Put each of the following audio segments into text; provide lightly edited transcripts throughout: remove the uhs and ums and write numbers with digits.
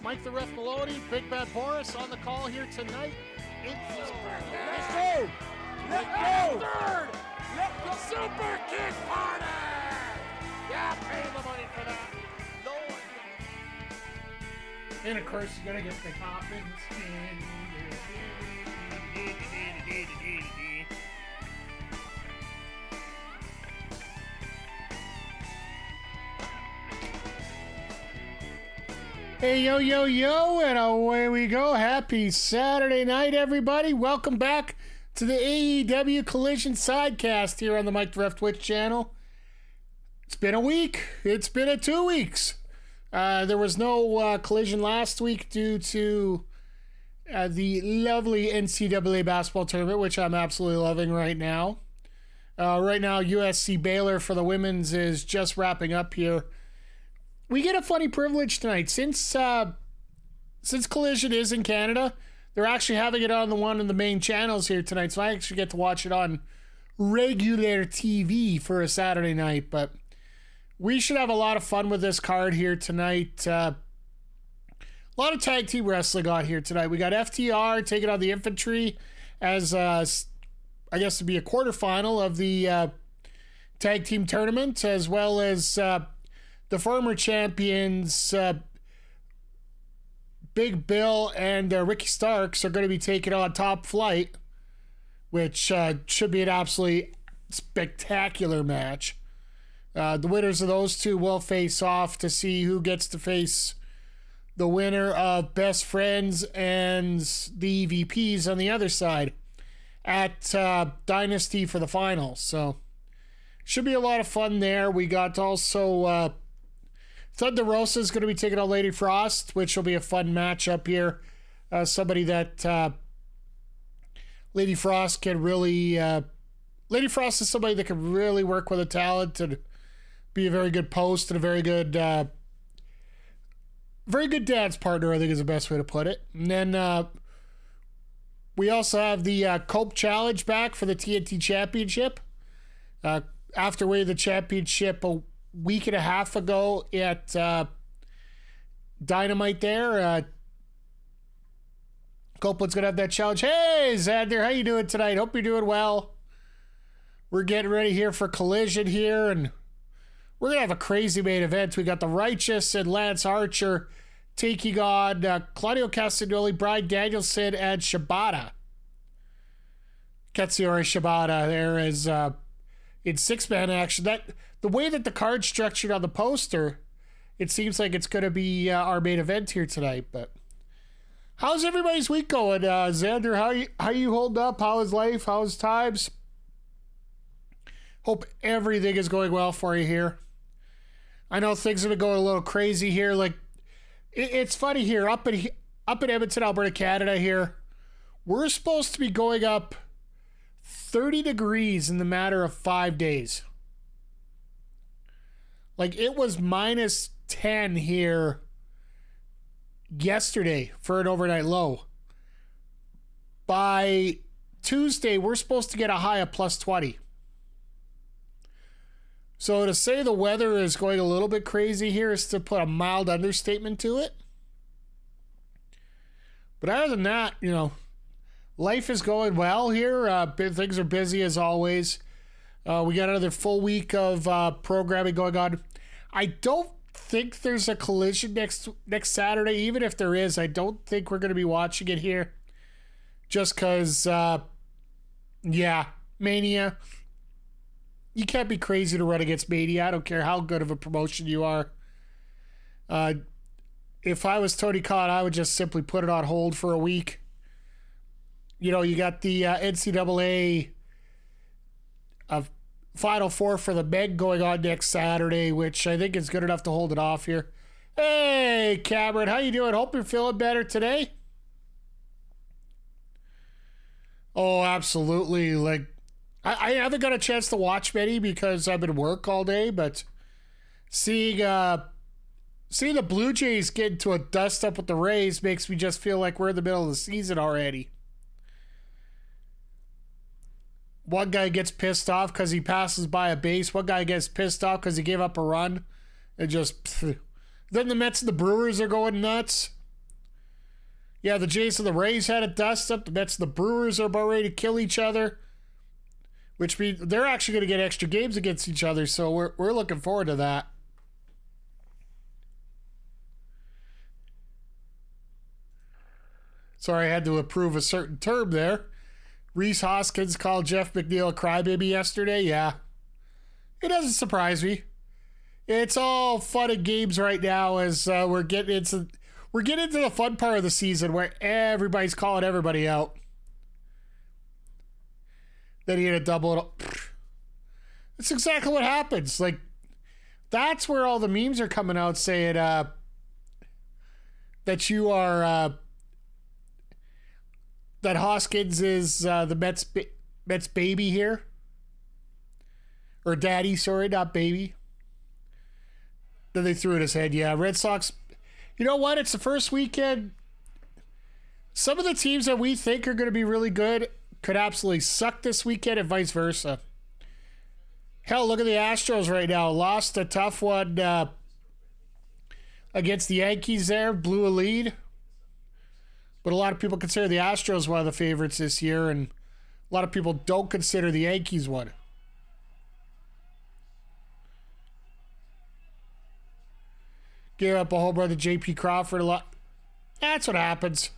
Mike the Ref Maloney, Big Bad Boris on the call here tonight. Let's go! Let's go! Third! The Super Kick Party! Yeah, pay the money for that. No one. And of course, you gotta get the Coppin spin. Hey, yo, yo, yo, and away we go. Happy Saturday night, everybody. Welcome back to the AEW Collision SIdecast here on the Mike the Ref Twitch channel. It's been a week. It's been 2 weeks. There was no Collision last week due to the lovely NCAA basketball tournament, which I'm absolutely loving right now. Right now, USC Baylor for the women's is just wrapping up here. We get a funny privilege tonight. Since Collision is in Canada, they're actually having it on one of the main channels here tonight, so I actually get to watch it on regular TV for a Saturday night. But we should have a lot of fun with this card here tonight. A lot of tag team wrestling on here tonight. We got FTR taking on the Infantry as, I guess, to be a quarterfinal of the Tag Team Tournament, as well as the former champions, Big Bill and Ricky Starks, are going to be taking on Top Flight, which should be an absolutely spectacular match. The winners of those two will face off to see who gets to face the winner of Best Friends and the EVPs on the other side at Dynasty for the finals. So, should be a lot of fun there. We got also Thunder Rosa is going to be taking on Lady Frost, which will be a fun matchup here. Somebody that Lady Frost can really... Lady Frost is somebody that can really work with a talent and be a very good post and a very good dance partner, I think is the best way to put it. And then we also have the Cope Challenge back for the TNT Championship. After winning the championship a week and a half ago at Dynamite there, Copeland's going to have that challenge. Hey, Xander, how you doing tonight? Hope you're doing well. We're getting ready here for Collision here, and we're going to have a crazy main event. We got the Righteous and Lance Archer taking on Claudio Castagnoli, Bryan, Danielson, and Shibata. Katsuyori Shibata there is in six-man action. The way that the card's structured on the poster, it seems like it's going to be our main event here tonight. But how's everybody's week going? Xander, how you holding up? How is life? How's times? Hope everything is going well for you here. I know things have been going a little crazy here. Like, it's funny here, up in Edmonton, Alberta, Canada here, we're supposed to be going up 30 degrees in the matter of 5 days. Like, it was minus 10 here yesterday for an overnight low. By Tuesday, we're supposed to get a high of plus 20. So to say the weather is going a little bit crazy here is to put a mild understatement to it. But other than that, you know, life is going well here. Things are busy as always. We got another full week of programming going on. I don't think there's a Collision next Saturday. Even if there is, I don't think we're going to be watching it here. Just because, Mania. You can't be crazy to run against Mania. I don't care how good of a promotion you are. If I was Tony Khan, I would just simply put it on hold for a week. You know, you got the NCAA Final Four for the men going on next Saturday, which I think is good enough to hold it off here. Hey, Cameron, how you doing? Hope you're feeling better today. Oh, absolutely. Like, I haven't got a chance to watch many because I've been at work all day, but seeing the Blue Jays get into a dust-up with the Rays makes me just feel like we're in the middle of the season already. One guy gets pissed off because he passes by a base. One guy gets pissed off because he gave up a run. And just... Then the Mets and the Brewers are going nuts. Yeah, the Jays and the Rays had a dust up. The Mets and the Brewers are about ready to kill each other, which means they're actually going to get extra games against each other. So we're looking forward to that. Sorry, I had to approve a certain term there. Reese Hoskins called Jeff McNeil a crybaby yesterday. Yeah, it doesn't surprise me. It's all fun and games right now as we're getting into the fun part of the season where everybody's calling everybody out. Then he had a double. That's exactly what happens. Like, that's where all the memes are coming out saying that you are that Hoskins is the Mets baby here, or daddy. Sorry, not baby. Then they threw it his head. Yeah, Red Sox. You know what? It's the first weekend. Some of the teams that we think are going to be really good could absolutely suck this weekend and vice versa. Hell, look at the Astros right now. Lost a tough one against the Yankees there. Blew a lead. But a lot of people consider the Astros one of the favorites this year, and a lot of people don't consider the Yankees one. Gave up a home run to J.P. Crawford a lot. That's what happens.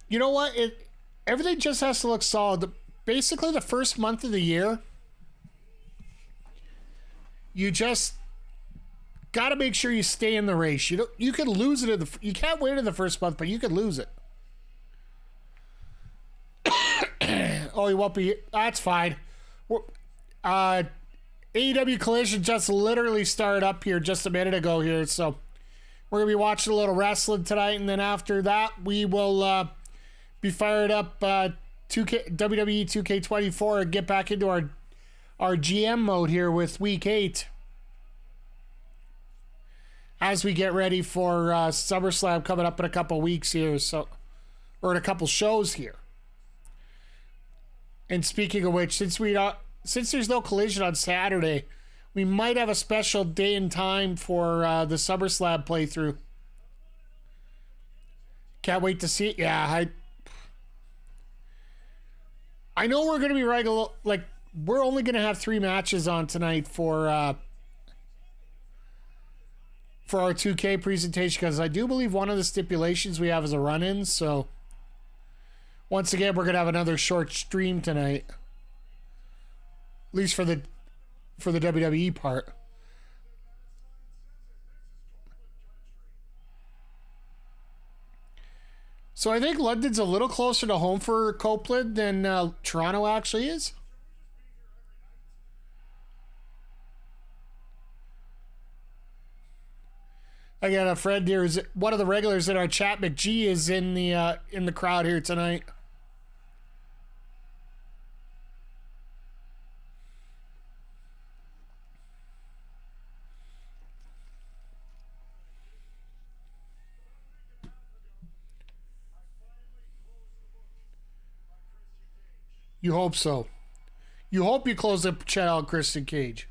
You know what? Everything just has to look solid. Basically, the first month of the year, you just got to make sure you stay in the race. You can lose it you can't win in the first month, but you can lose it. Oh, you won't be. That's fine. AEW Collision just literally started up here just a minute ago here, so we're gonna be watching a little wrestling tonight, and then after that we will be fired up 2K WWE 2K24 and get back into our GM mode here with Week 8 as we get ready for SummerSlam coming up in a couple weeks here, or in a couple shows here. And speaking of which, since there's no Collision on Saturday, we might have a special day and time for the SummerSlam playthrough. Can't wait to see it. Yeah, I know we're going to be regular. Like, we're only going to have 3 matches on tonight for our 2K presentation, because I do believe one of the stipulations we have is a run-in. So once again, we're going to have another short stream tonight. At least for the WWE part. So I think London's a little closer to home for Copeland than Toronto actually is. I got a friend here who's one of the regulars in our chat. McGee is in the crowd here tonight. You hope so. You hope you close the channel on Christian Cage.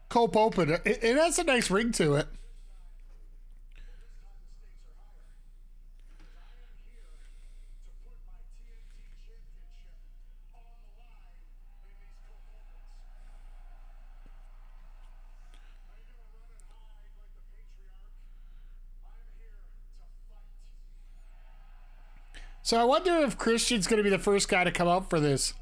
Cope Open. It has a nice ring to it. So I wonder if Christian's going to be the first guy to come out for this.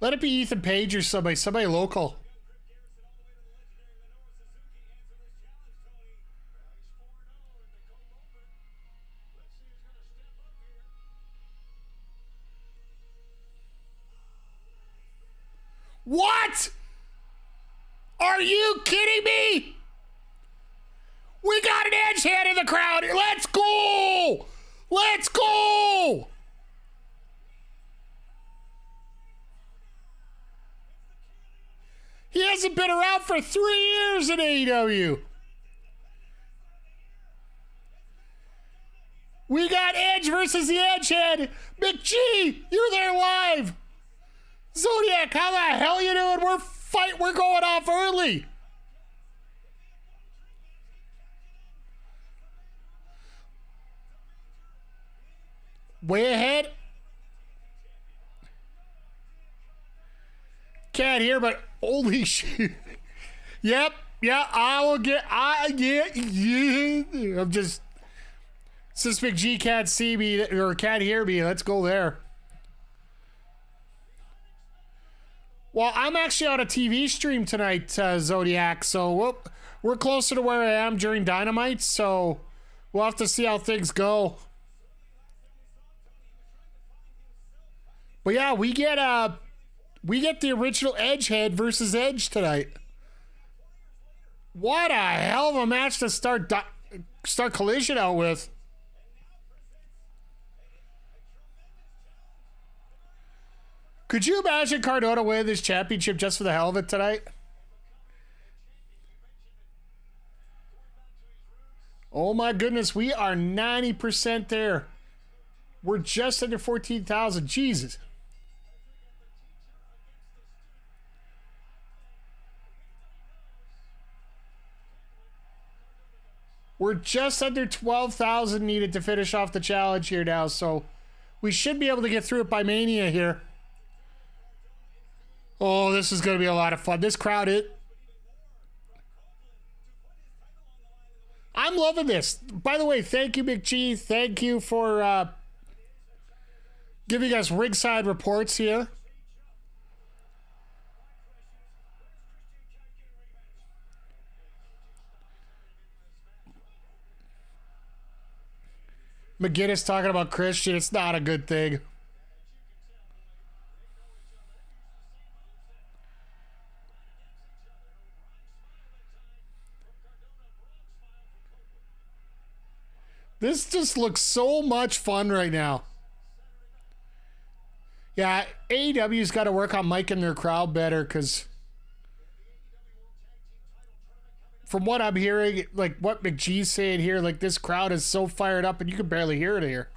Let it be Ethan Page or somebody local. What? Are you kidding me? We got an edge hand in the crowd. Let's go! Let's go! He hasn't been around for 3 years in AEW. We got Edge versus the Edgehead. McG, you're there live. Zodiac, how the hell you doing? We're going off early. Way ahead. Can't hear, but holy shit. Yep. Yeah, I'm just, since McG can't see me or can't hear me, let's go there. Well, I'm actually on a TV stream tonight, Zodiac, so we're closer to where I am during Dynamite, so we'll have to see how things go. But yeah, we get the original Edgehead versus Edge tonight. What a hell of a match to start Collision out with. Could you imagine Cardona winning this championship just for the hell of it tonight? Oh my goodness, we are 90% there. We're just under 14,000. Jesus. We're just under 12,000 needed to finish off the challenge here now, so we should be able to get through it by Mania here. Oh, this is going to be a lot of fun. This crowd, I'm loving this. By the way, thank you, McG. Thank you for giving us ringside reports here. McGinnis talking about Christian. It's not a good thing. This just looks so much fun right now. Yeah, AEW's got to work on miking their crowd better, because from what I'm hearing, like what McGee's saying here, like this crowd is so fired up and you can barely hear it here.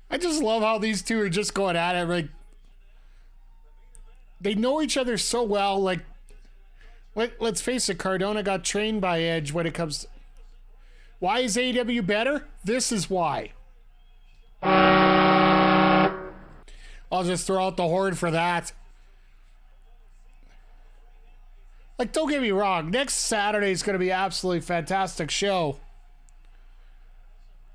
I just love how these two are just going at it. Like, they know each other so well. Like, let's face it, Cardona got trained by Edge when it comes to... Why is AEW better? This is why. I'll just throw out the horn for that. Like, don't get me wrong. Next Saturday is going to be an absolutely fantastic show.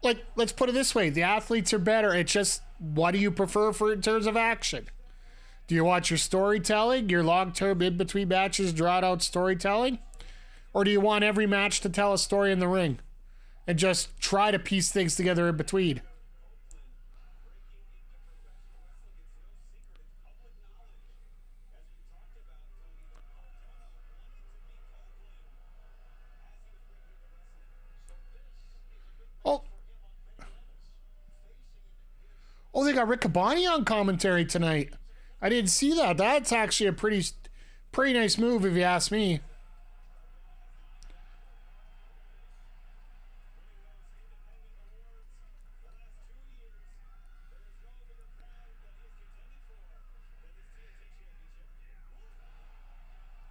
Like, let's put it this way. The athletes are better. It's just, what do you prefer for in terms of action? Do you want your storytelling, your long-term in-between matches, drawn-out storytelling? Or do you want every match to tell a story in the ring and just try to piece things together in between? Oh, they got Rick Cabani on commentary tonight. I didn't see that. That's actually a pretty nice move, if you ask me.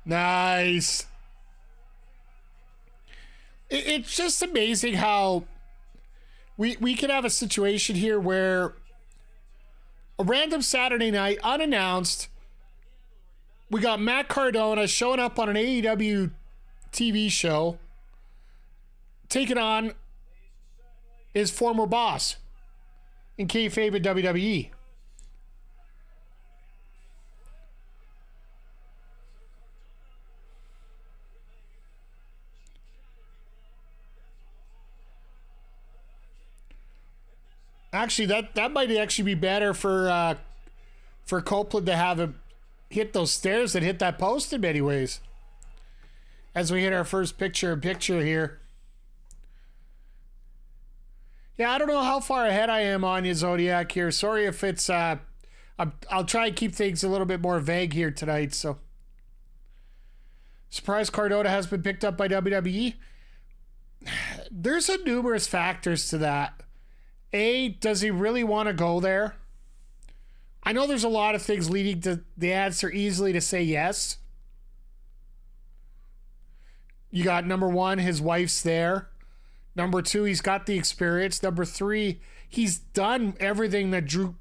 Nice. It's just amazing how we can have a situation here where a random Saturday night, unannounced, we got Matt Cardona showing up on an AEW TV show, taking on his former boss in kayfabe at WWE. Actually, that might actually be better for Copeland to have him hit those stairs and hit that post in many ways. As we hit our first picture-in-picture here. Yeah, I don't know how far ahead I am on you, Zodiac, here. Sorry if it's, I'll try and keep things a little bit more vague here tonight, so. Surprise Cardona has been picked up by WWE. There's numerous factors to that. A, does he really want to go there? I know there's a lot of things leading to the answer easily to say yes. You got number one, his wife's there. Number two, he's got the experience. Number three, he's done everything that Drew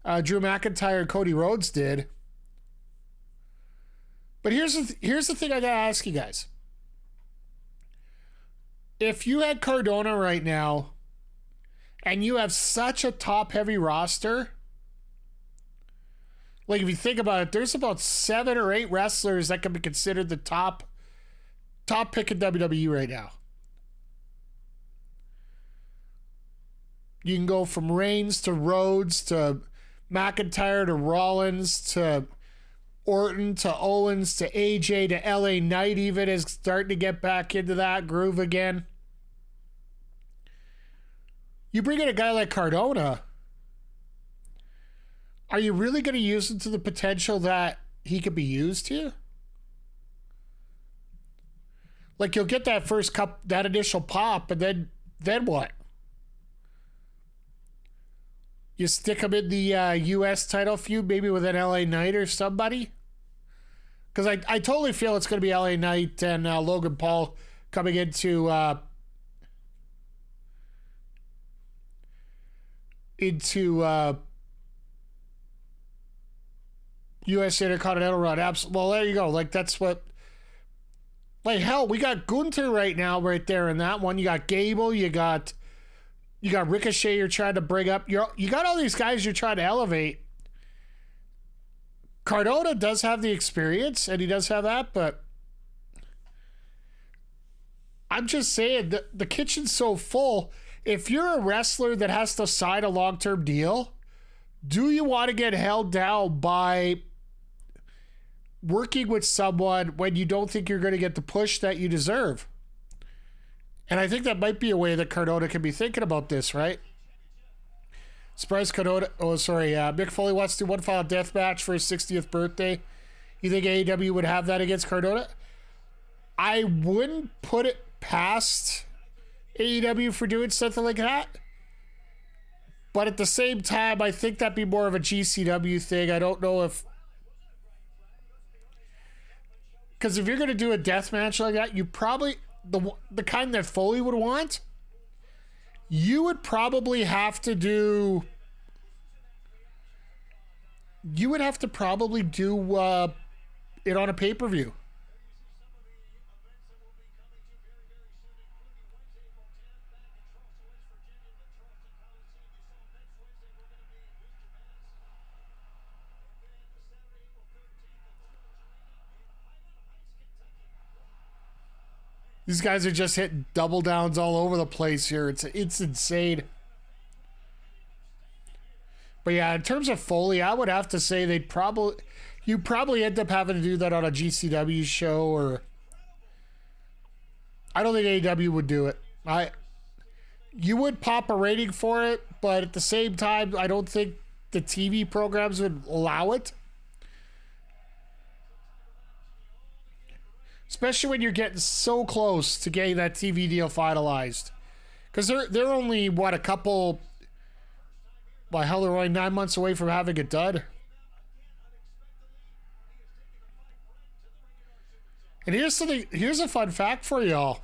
McIntyre and Cody Rhodes did. But here's the thing I gotta ask you guys. If you had Cardona right now, and you have such a top-heavy roster, like if you think about it, there's about 7 or 8 wrestlers that can be considered the top pick in WWE right now. You can go from Reigns to Rhodes to McIntyre to Rollins to Orton to Owens to AJ to LA Knight even is starting to get back into that groove again. You bring in a guy like Cardona, are you really going to use him to the potential that he could be used to? Like you'll get that first that initial pop, and then what? You stick him in the U.S. title feud, maybe with an LA Knight or somebody? Because I totally feel it's going to be LA Knight and Logan Paul coming into U.S. Intercontinental run. Absolutely. Well, there you go. Like, that's what... Like, hell, we got Gunther right now right there in that one. You got Gable. You got Ricochet you're trying to bring up. You got all these guys you're trying to elevate. Cardona does have the experience, and he does have that, but I'm just saying the kitchen's so full. If you're a wrestler that has to sign a long-term deal, do you want to get held down by working with someone when you don't think you're going to get the push that you deserve? And I think that might be a way that Cardona can be thinking about this, right? Surprise Cardona. Oh, sorry. Mick Foley wants to do one final death match for his 60th birthday. You think AEW would have that against Cardona? I wouldn't put it past AEW for doing something like that. But at the same time, I think that'd be more of a GCW thing. I don't know if... Because if you're going to do a death match like that, you probably... The kind that Foley would want, you would probably have to do... You would have to probably do it on a pay-per-view. These guys are just hitting double downs all over the place here. It's insane. But yeah, in terms of Foley, I would have to say you probably end up having to do that on a GCW show, or I don't think AEW would do it. You would pop a rating for it, but at the same time, I don't think the TV programs would allow it. Especially when you're getting so close to getting that TV deal finalized. Because they're only, what, a couple... Well, hell, they're only 9 months away from having it done. And here's a fun fact for y'all.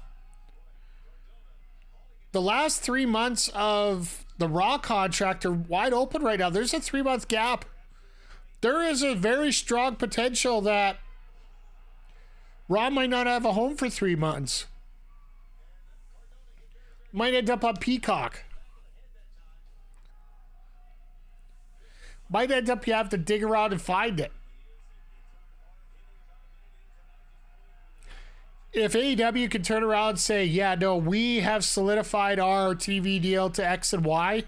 The last 3 months of the Raw contract are wide open right now. There's a 3-month gap. There is a very strong potential that Raw might not have a home for 3 months. Might end up on Peacock. Might end up you have to dig around and find it. If AEW can turn around and say, yeah, no, we have solidified our TV deal to X and Y,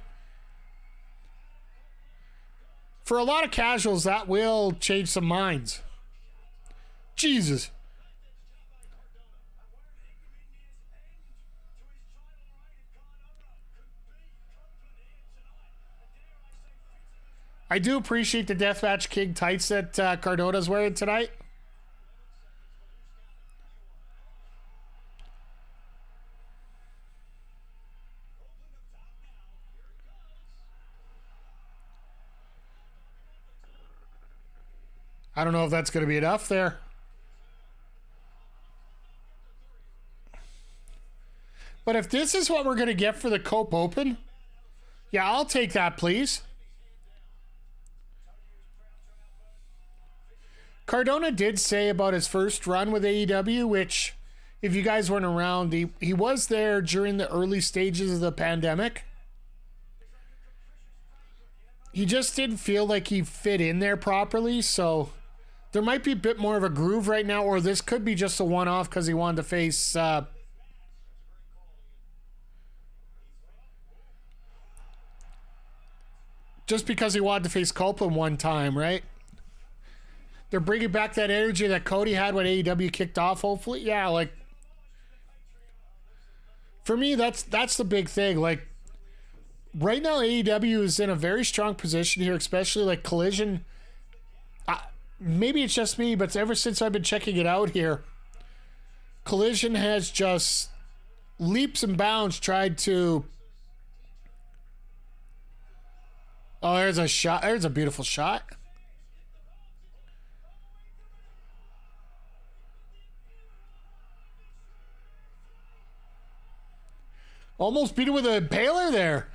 for a lot of casuals, that will change some minds. Jesus. I do appreciate the Deathmatch King tights that Cardona's wearing tonight. I don't know if that's going to be enough there. But if this is what we're going to get for the Cope Open, yeah, I'll take that, please. Cardona did say about his first run with AEW, which, if you guys weren't around, he was there during the early stages of the pandemic. He just didn't feel like he fit in there properly, so there might be a bit more of a groove right now, or this could be just a one-off because he wanted to face... just because he wanted to face Copeland one time, right? They're bringing back that energy that Cody had when AEW kicked off, hopefully. Yeah, like... for me, that's the big thing. Like, right now, AEW is in a very strong position here, especially like Collision. Maybe it's just me, but ever since I've been checking it out here, Collision has just leaps and bounds tried to... oh, there's a shot. There's a beautiful shot. Almost beat it with a impaler there.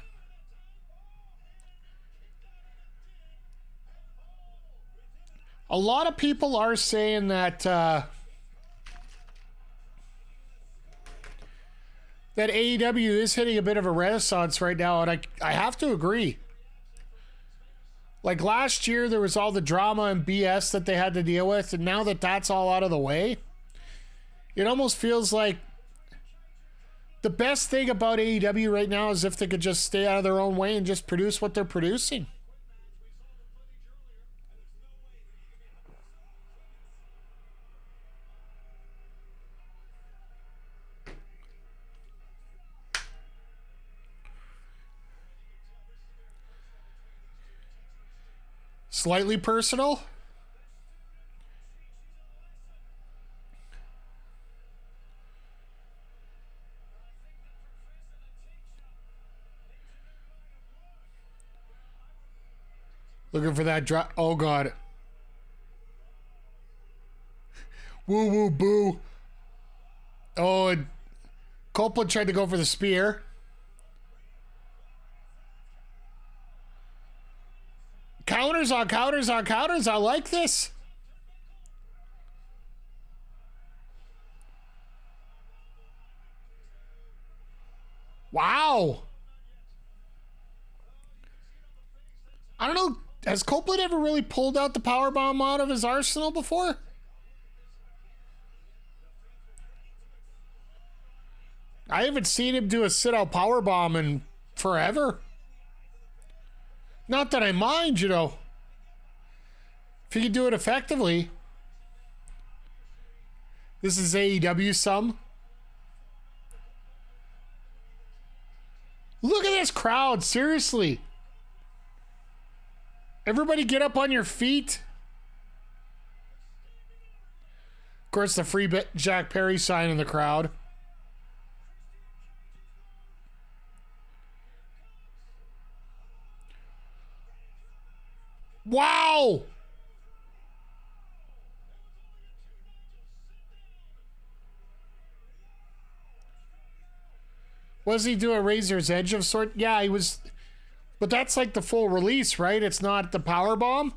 A lot of people are saying that that AEW is hitting a bit of a renaissance right now, and I have to agree. Like last year, there was all the drama and BS that they had to deal with, and now that that's all out of the way, it almost feels like the best thing about AEW right now is if they could just stay out of their own way and just produce what they're producing. Slightly personal. Looking for that drop. Oh, God. Woo, woo, boo. Oh, and Copeland tried to go for the spear. Counters on counters on counters. I like this. Wow. I don't know. Has Copeland ever really pulled out the powerbomb out of his arsenal before? I haven't seen him do a sit-out powerbomb in forever. Not that I mind, you know. If he can do it effectively. This is AEW some. Look at this crowd, seriously. Everybody get up on your feet. Of course, the free Jack Perry sign in the crowd. Wow! Was he do a razor's edge of sort? Yeah, he was. But that's like the full release, right? It's not the power bomb.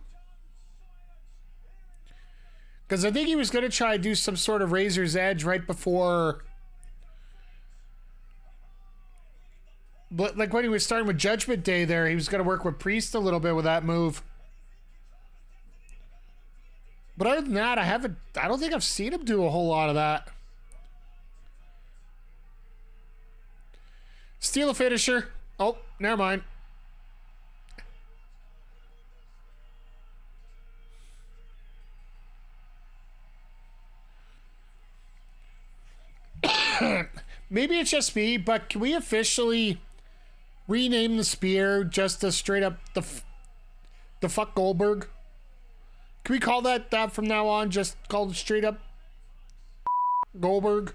Because I think he was going to try to do some sort of razor's edge right before. But like when he was starting with Judgment Day there, he was going to work with Priest a little bit with that move. But other than that, I don't think I've seen him do a whole lot of that. Steal a finisher. Oh, never mind. Maybe it's just me, but can we officially rename the spear just to straight up The fuck Goldberg? Can we call that from now on? Just call it straight up Goldberg?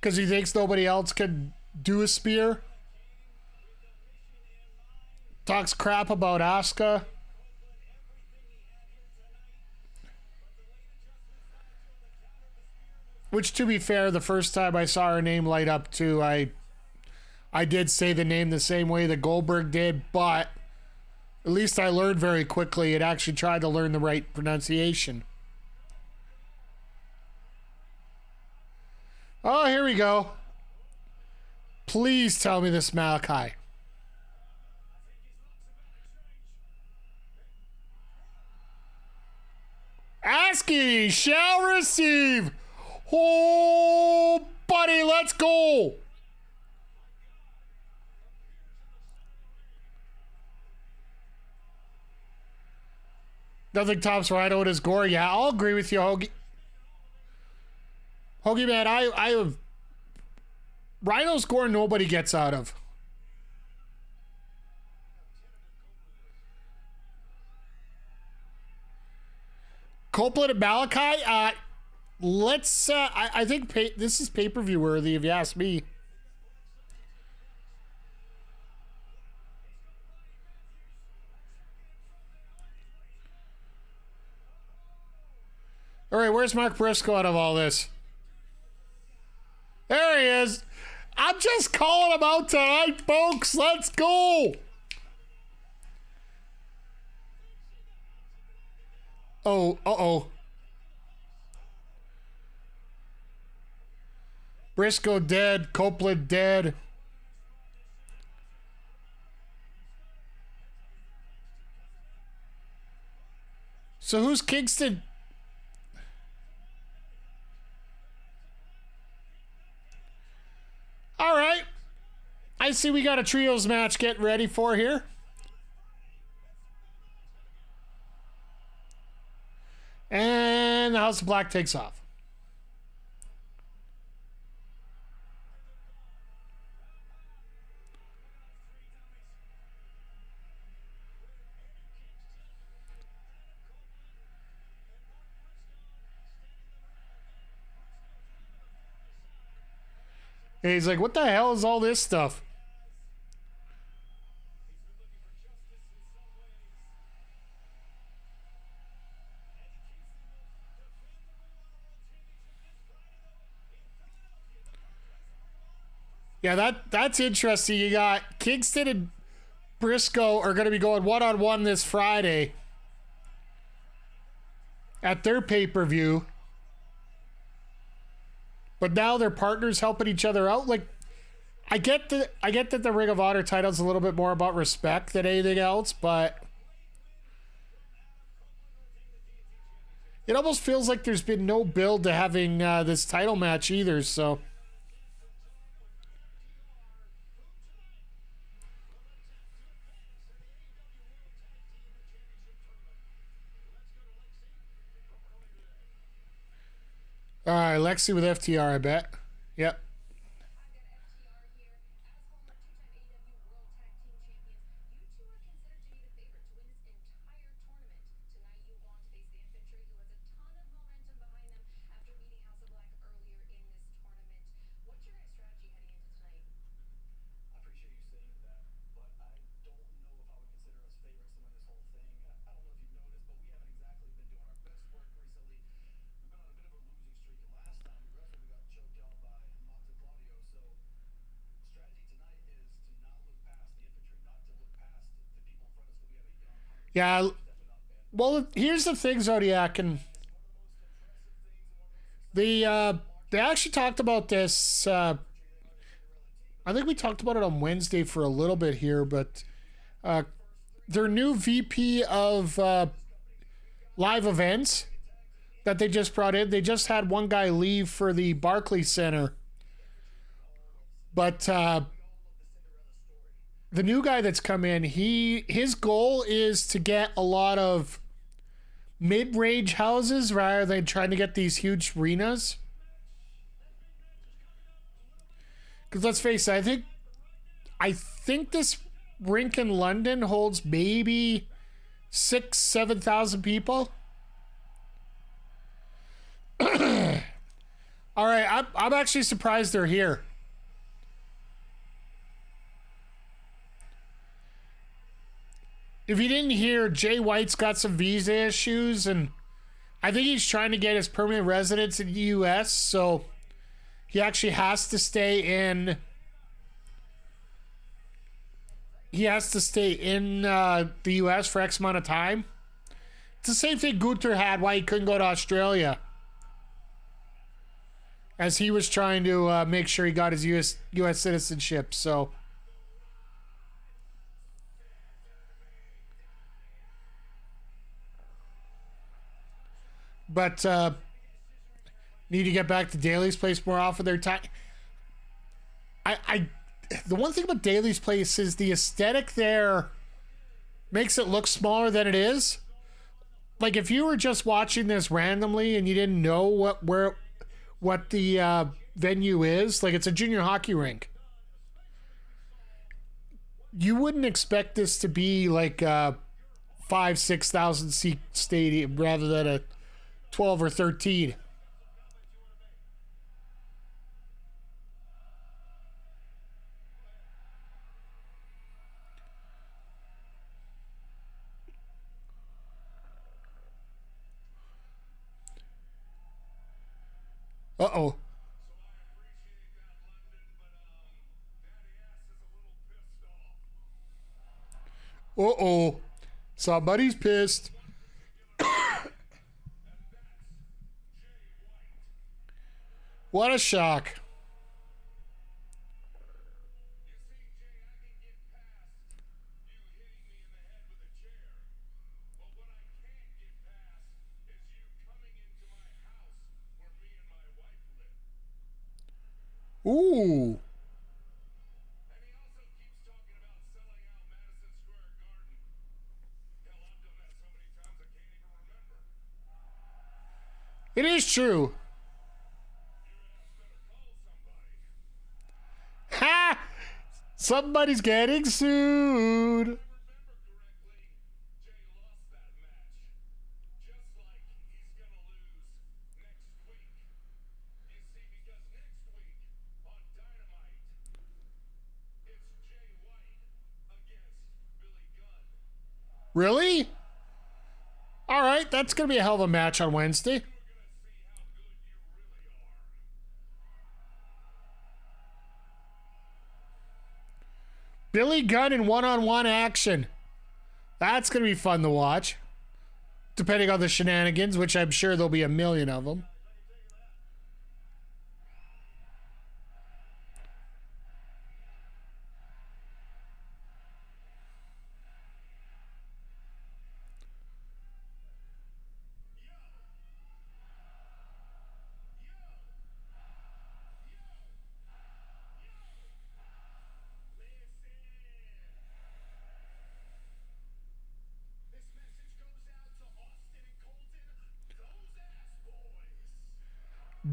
Because he thinks nobody else could do a spear? Talks crap about Asuka. Which, to be fair, the first time I saw her name light up too, I did say the name the same way that Goldberg did, but at least I learned very quickly. It actually tried to learn the right pronunciation. Oh, here we go. Please tell me this Malachi. Asking shall receive. Oh, buddy, let's go. Nothing tops Rhino and his gore. Yeah, I'll agree with you, Hoagie. Hoagie, man, I have... Rhino's gore nobody gets out of. Copeland and Malachi, let's, I think this is pay-per-view worthy if you ask me. All right, where's Mark Briscoe out of all this? There he is. I'm just calling him out tonight, folks. Let's go. Oh, uh-oh. Briscoe dead. Copeland dead. So who's Kingston? All right. I see we got a trios match getting ready for here. And the House of Black takes off. And he's like, what the hell is all this stuff? Yeah, that's interesting. You got Kingston and Briscoe are going to be going one-on-one this Friday at their pay-per-view. But now they're partners helping each other out. Like, I get that the Ring of Honor title is a little bit more about respect than anything else, but it almost feels like there's been no build to having this title match either, so... All right, Lexi with FTR, I bet. Yep. Yeah, well, here's the thing, Zodiac, and they actually talked about this. I think we talked about it on Wednesday for a little bit here, but their new VP of live events that they just brought in, they just had one guy leave for the Barclays Center, but the new guy that's come in, his goal is to get a lot of mid-range houses rather than trying to get these huge arenas. Because let's face it, I think this rink in London holds maybe 7,000 people. All right, I'm actually surprised they're here. If you didn't hear, Jay White's got some visa issues, and I think he's trying to get his permanent residence in the U.S., so he actually has to stay in. He has to stay in the U.S. for X amount of time. It's the same thing Gunther had why he couldn't go to Australia, as he was trying to make sure he got his U.S. citizenship. So, but need to get back to Daly's place more often. Their time. The one thing about Daly's place is the aesthetic there makes it look smaller than it is. Like if you were just watching this randomly and you didn't know what the venue is, like it's a junior hockey rink, you wouldn't expect this to be like a 5,000-6,000 seat stadium rather than a 12 or 13. Uh-oh. Uh-oh. Somebody's pissed. What a shock. Ooh. It is true. Ha! Somebody's getting sued. Really? All right, that's going to be a hell of a match on Wednesday. Billy Gunn in one-on-one action. That's going to be fun to watch. Depending on the shenanigans, which I'm sure there'll be a million of them.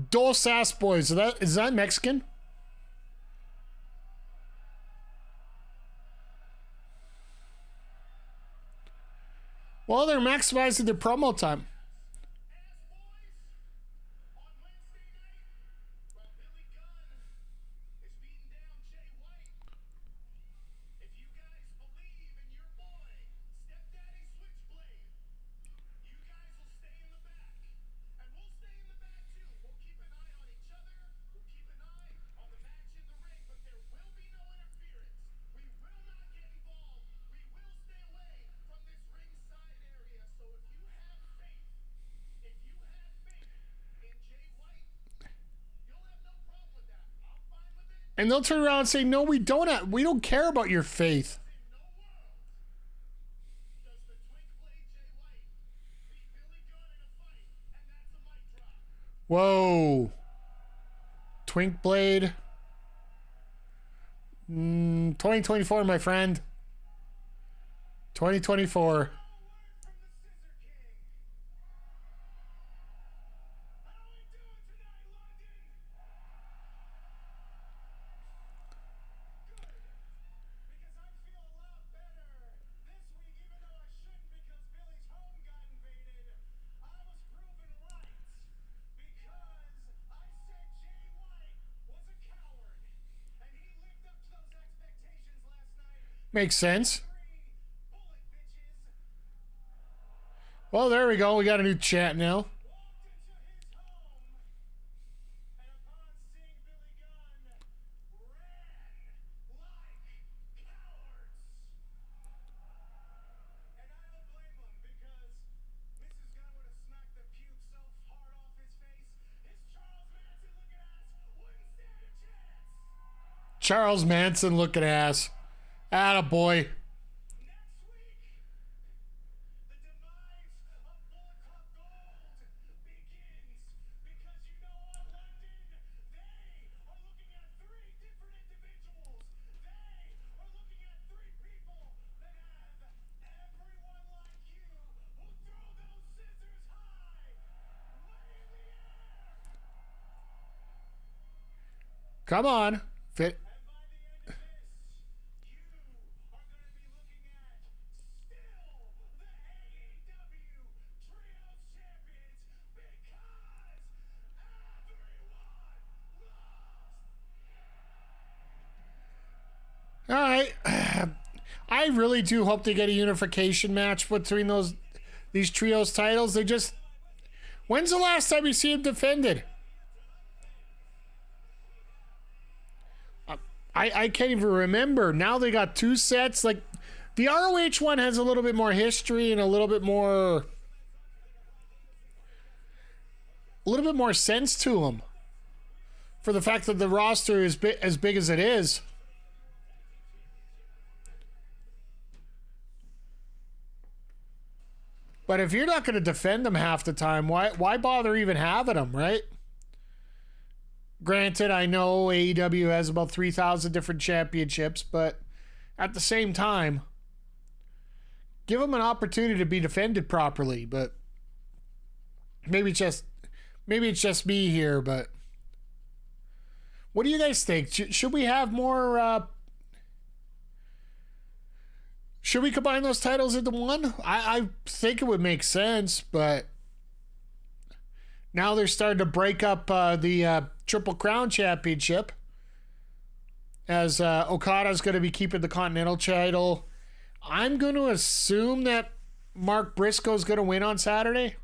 Dos Ass Boys. Is that Mexican? Well, they're maximizing their promo time. And they'll turn around and say, "No, we don't care about your faith." Whoa. Twink Blade. 2024, my friend. 2024. Makes sense. Well, there we go. We got a new chat now. Charles Manson looking ass. Attaboy. Come on. Fit. All right. I really do hope they get a unification match between these trios titles. They just... When's the last time you see them defended? I can't even remember. Now they got 2 sets. Like, the ROH one has a little bit more history and a little bit more sense to them. For the fact that the roster is as big as it is. But if you're not going to defend them half the time, why bother even having them, right? Granted, I know AEW has about 3,000 different championships, but at the same time, give them an opportunity to be defended properly. But maybe it's just me here. But what do you guys think? Should we have more? Should we combine those titles into one? I think it would make sense, but now they're starting to break up the Triple Crown Championship, as Okada's going to be keeping the Continental title. I'm going to assume that Mark Briscoe's going to win on Saturday.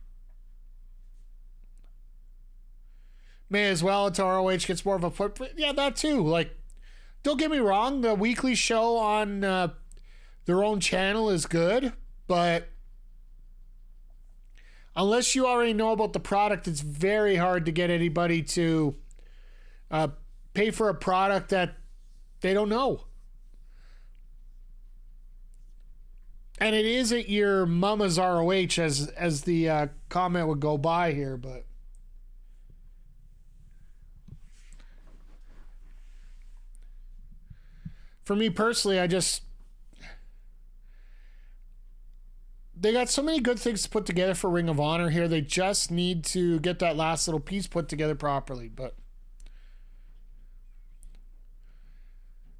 May as well until ROH gets more of a footprint. Yeah, that too. Like, don't get me wrong, the weekly show on their own channel is good, but unless you already know about the product, it's very hard to get anybody to pay for a product that they don't know. And it isn't your mama's ROH, as the comment would go by here, but for me personally, they got so many good things to put together for Ring of Honor here. They just need to get that last little piece put together properly. But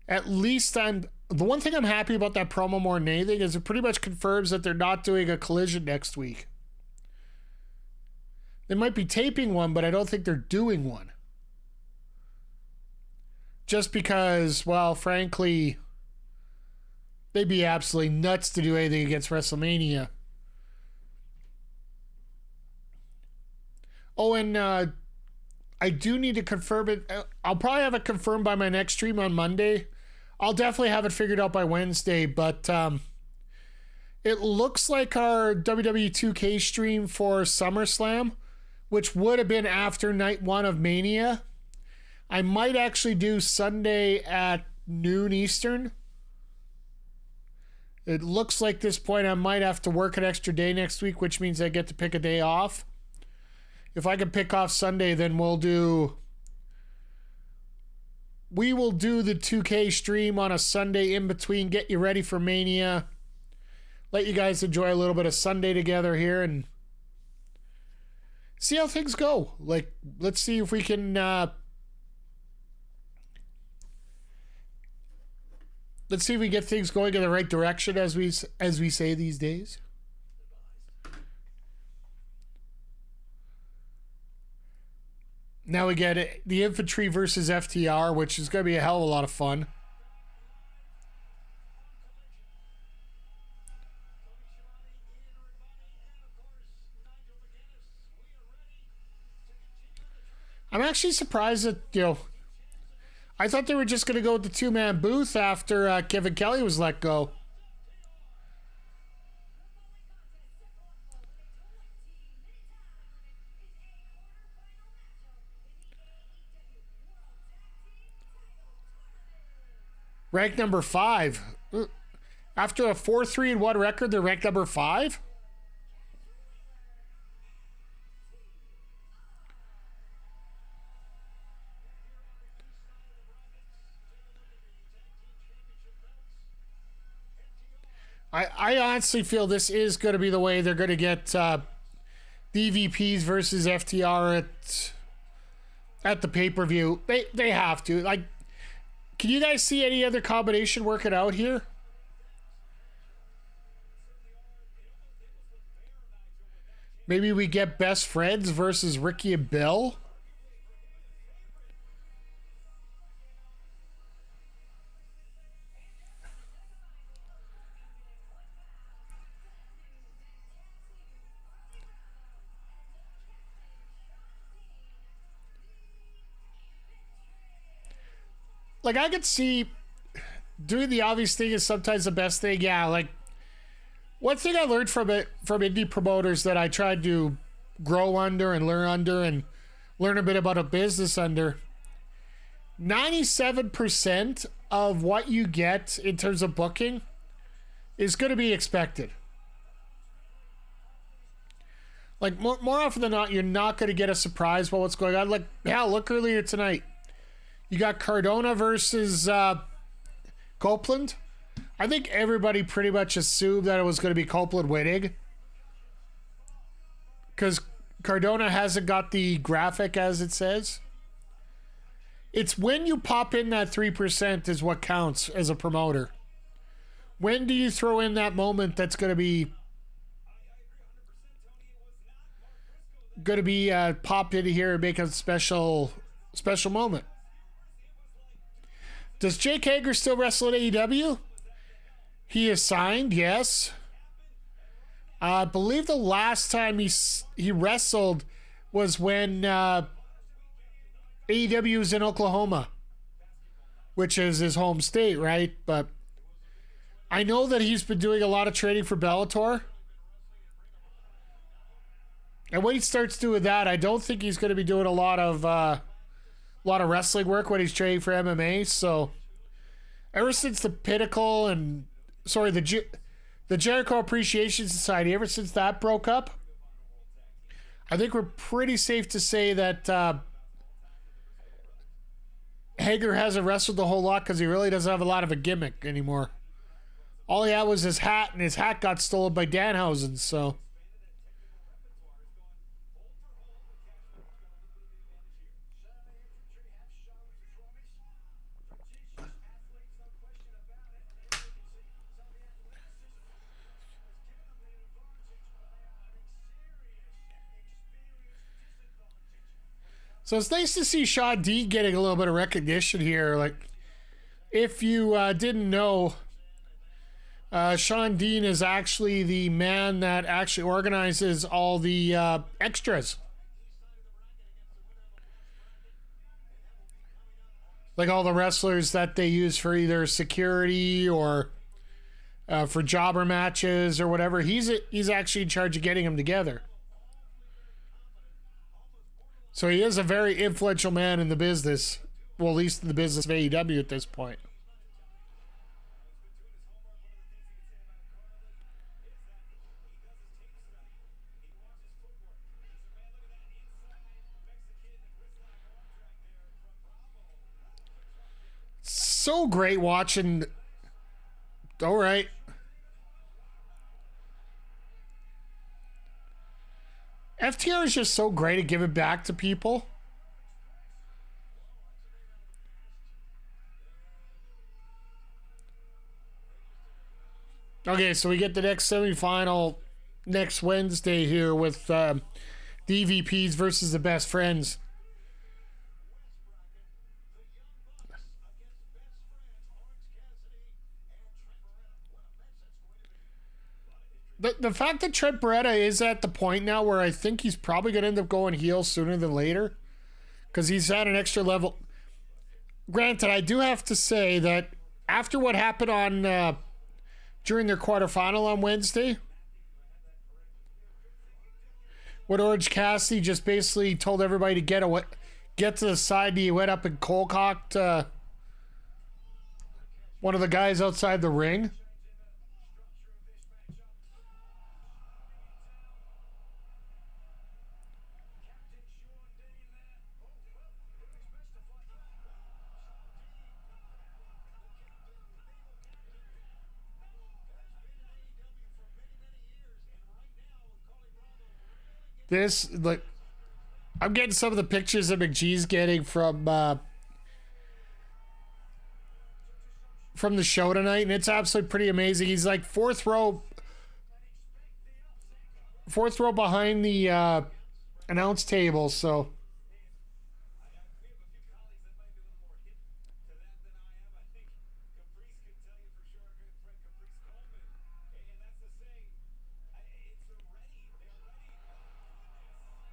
at least the one thing I'm happy about that promo more than anything is it pretty much confirms that they're not doing a Collision next week. They might be taping one, but I don't think they're doing one. Just because, well, frankly, they'd be absolutely nuts to do anything against WrestleMania. Oh, and I do need to confirm it. I'll probably have it confirmed by my next stream on Monday. I'll definitely have it figured out by Wednesday, but it looks like our WWE 2K stream for SummerSlam, which would have been after night 1 of Mania, I might actually do Sunday at noon Eastern. It looks like this point I might have to work an extra day next week, which means I get to pick a day off. If I can pick off Sunday, then we will do the 2K stream on a Sunday in between, get you ready for Mania, let you guys enjoy a little bit of Sunday together here, and see how things go. Like, let's see if we can let's see if we get things going in the right direction, as we say these days. Now we get the Infantry versus FTR, which is going to be a hell of a lot of fun. I'm actually surprised that, I thought they were just going to go with the two-man booth after Kevin Kelly was let go. Ranked number 5. After a 4-3-1 record, they're ranked number 5? I honestly feel this is going to be the way they're going to get DVPs versus FTR at the pay-per-view. They have to. Like, can you guys see any other combination working out here? Maybe we get Best Friends versus Ricky and Bill? Like, I could see doing the obvious thing is sometimes the best thing. Yeah, like, one thing I learned from indie promoters that I tried to grow under and learn a bit about a business under, 97% of what you get in terms of booking is going to be expected. Like, more often than not, you're not going to get a surprise about what's going on. Like, yeah, look earlier tonight. You got Cardona versus Copeland. I think everybody pretty much assumed that it was going to be Copeland winning, because Cardona hasn't got the graphic as it says. It's when you pop in that 3% is what counts as a promoter. When do you throw in that moment that's going to be popped into here and make a special moment? Does Jake Hager still wrestle at AEW? He is signed, yes. I believe the last time he wrestled was when AEW was in Oklahoma, which is his home state, right? But I know that he's been doing a lot of training for Bellator. And when he starts doing that, I don't think he's going to be doing a lot of wrestling work when he's training for MMA. So ever since the Pinnacle the Jericho Appreciation Society, ever since that broke up, I think we're pretty safe to say that Hager hasn't wrestled a whole lot because he really doesn't have a lot of a gimmick anymore. All he had was his hat, and his hat got stolen by Danhausen, so... So it's nice to see Shawn Dean getting a little bit of recognition here. Like, if you didn't know, Shawn Dean is actually the man that actually organizes all the extras. Like all the wrestlers that they use for either security or for jobber matches or whatever. He's actually in charge of getting them together. So he is a very influential man in the business. Well, at least in the business of AEW at this point. So great watching. All right. FTR is just so great at giving back to people. Okay, so we get the next semifinal next Wednesday here with DVPs versus the Best Friends. The fact that Trent Beretta is at the point now where I think he's probably going to end up going heel sooner than later, because he's at an extra level. Granted, I do have to say that after what happened on during their quarterfinal on Wednesday, when Orange Cassidy just basically told everybody to get to the side, and he went up and cold-cocked one of the guys outside the ring. This, like, I'm getting some of the pictures that McGee's getting from the show tonight, and it's absolutely pretty amazing. He's like fourth row behind the announce table, so.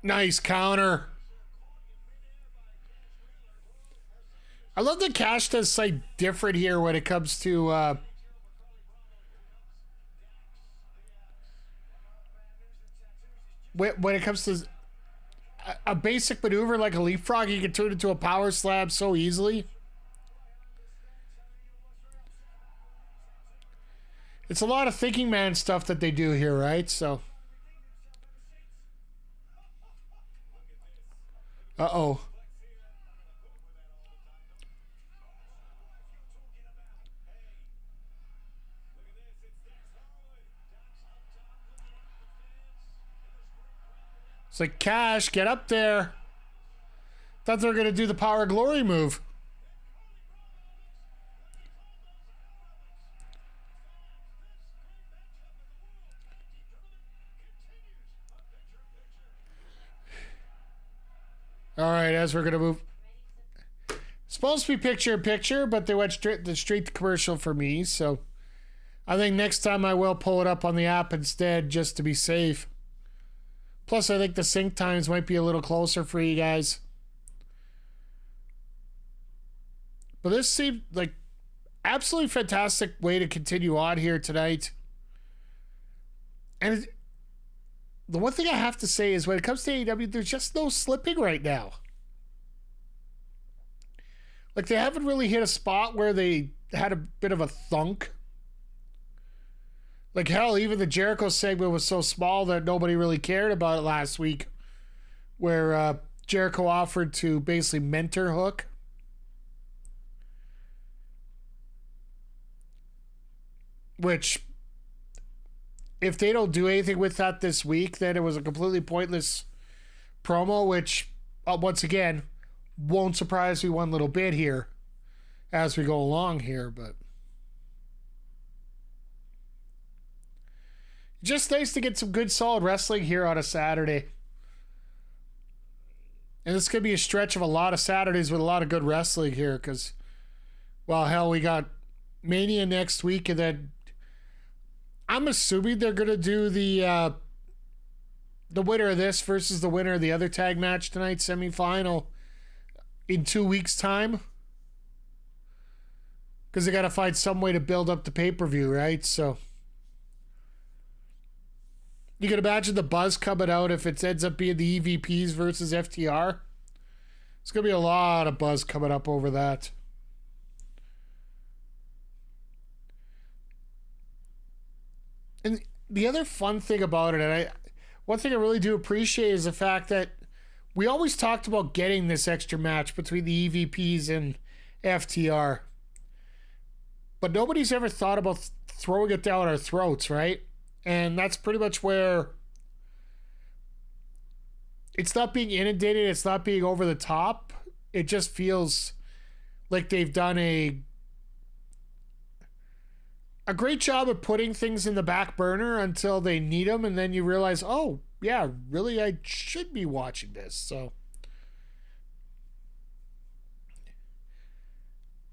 Nice counter. I love that Cash does something different here when it comes to when it comes to a basic maneuver like a leapfrog. You can turn it into a power slam so easily. It's a lot of thinking man stuff that they do here, right? So. Uh-oh. It's like, Cash, get up there. Thought they were going to do the Power Glory move. All right, as we're going to move. Supposed to be picture-in-picture, but they went straight to commercial for me, so I think next time I will pull it up on the app instead, just to be safe. Plus, I think the sync times might be a little closer for you guys. But this seemed like absolutely fantastic way to continue on here tonight. And the one thing I have to say is when it comes to AEW, there's just no slipping right now. Like, they haven't really hit a spot where they had a bit of a thunk. Like, hell, even the Jericho segment was so small that nobody really cared about it last week, where Jericho offered to basically mentor Hook. Which, if they don't do anything with that this week, then it was a completely pointless promo, which, once again, won't surprise me one little bit here as we go along here, but just nice to get some good solid wrestling here on a Saturday. And this could be a stretch of a lot of Saturdays with a lot of good wrestling here, because, well, hell, we got Mania next week, and then I'm assuming they're going to do the winner of this versus the winner of the other tag match tonight, semifinal, in 2 weeks' time. Because they got to find some way to build up the pay-per-view, right? So you can imagine the buzz coming out if it ends up being the EVPs versus FTR. It's going to be a lot of buzz coming up over that. And the other fun thing about it, and one thing I really do appreciate is the fact that we always talked about getting this extra match between the EVPs and FTR. But nobody's ever thought about throwing it down our throats, right? And that's pretty much where it's not being inundated, it's not being over the top. It just feels like they've done a great job of putting things in the back burner until they need them, and then you realize, oh, yeah, really, I should be watching this. So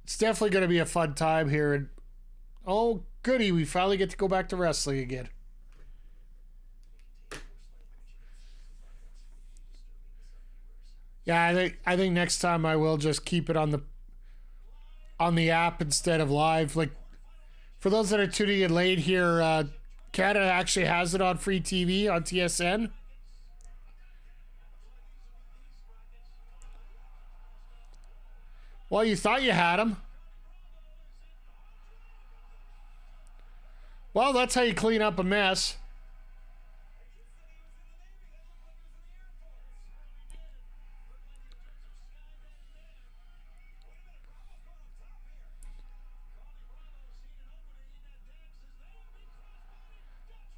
it's definitely going to be a fun time here. And oh, goody, we finally get to go back to wrestling again. Yeah, I think next time I will just keep it on the app instead of live. Like for those that are tuning in late here, Canada actually has it on free TV on TSN. Well, you thought you had him. Well, that's how you clean up a mess.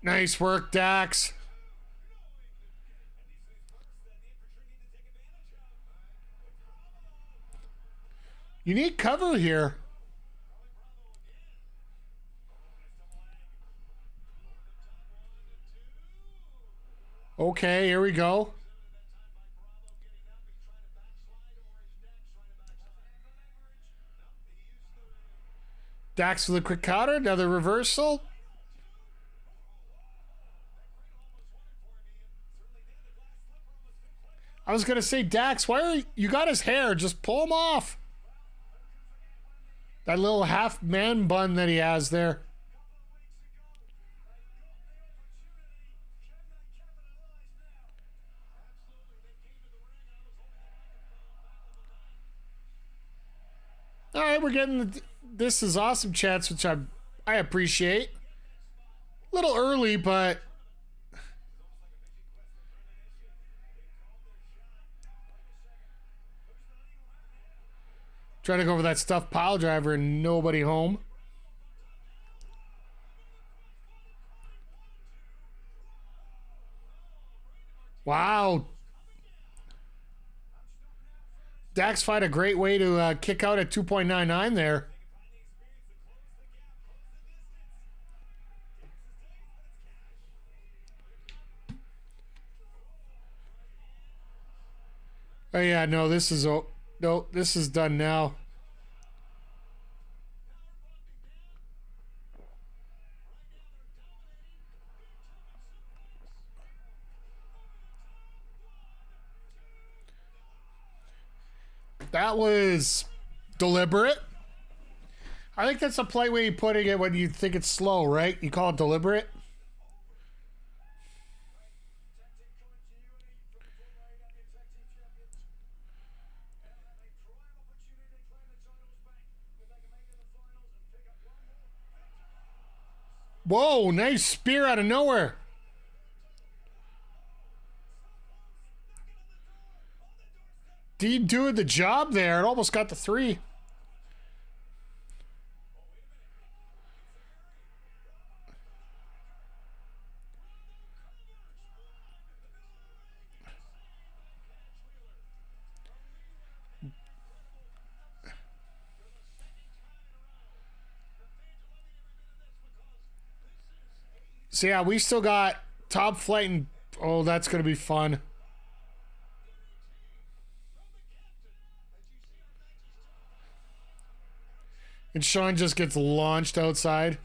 Nice work, Dax. Unique cover here. Okay, here we go. Dax with a quick counter, another reversal. I was going to say, Dax, why are you got his hair? Just pull him off. That little half man bun that he has there. All right, we're getting this is awesome chats, which I appreciate. A little early, but trying to go over that stuffed pile driver and nobody home. Wow. Dax find a great way to kick out at 2.99 there. Oh yeah, no, this is no, this is done now. That was deliberate. I think that's a polite way of putting it when you think it's slow, right? You call it deliberate. Whoa, nice spear out of nowhere. Dean doing the job there. It almost got the 3. So yeah, we still got Top Flight and oh, that's going to be fun. And Sean just gets launched outside.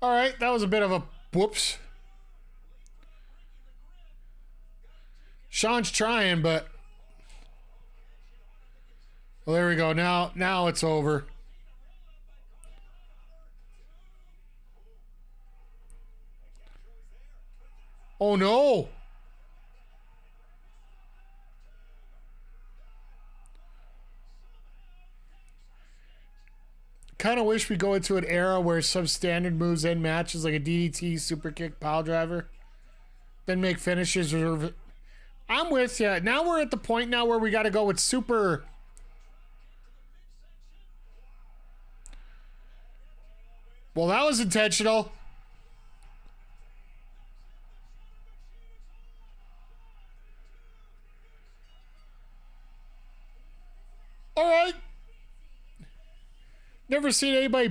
All right, that was a bit of a whoops. Sean's trying, but well, there we go. Now it's over. Oh no. Kind of wish we go into an era where substandard moves end matches like a DDT, super kick, pile driver, then make finishes. I'm with you. Now we're at the point now where we got to go with super. Well, that was intentional. All right. Never seen anybody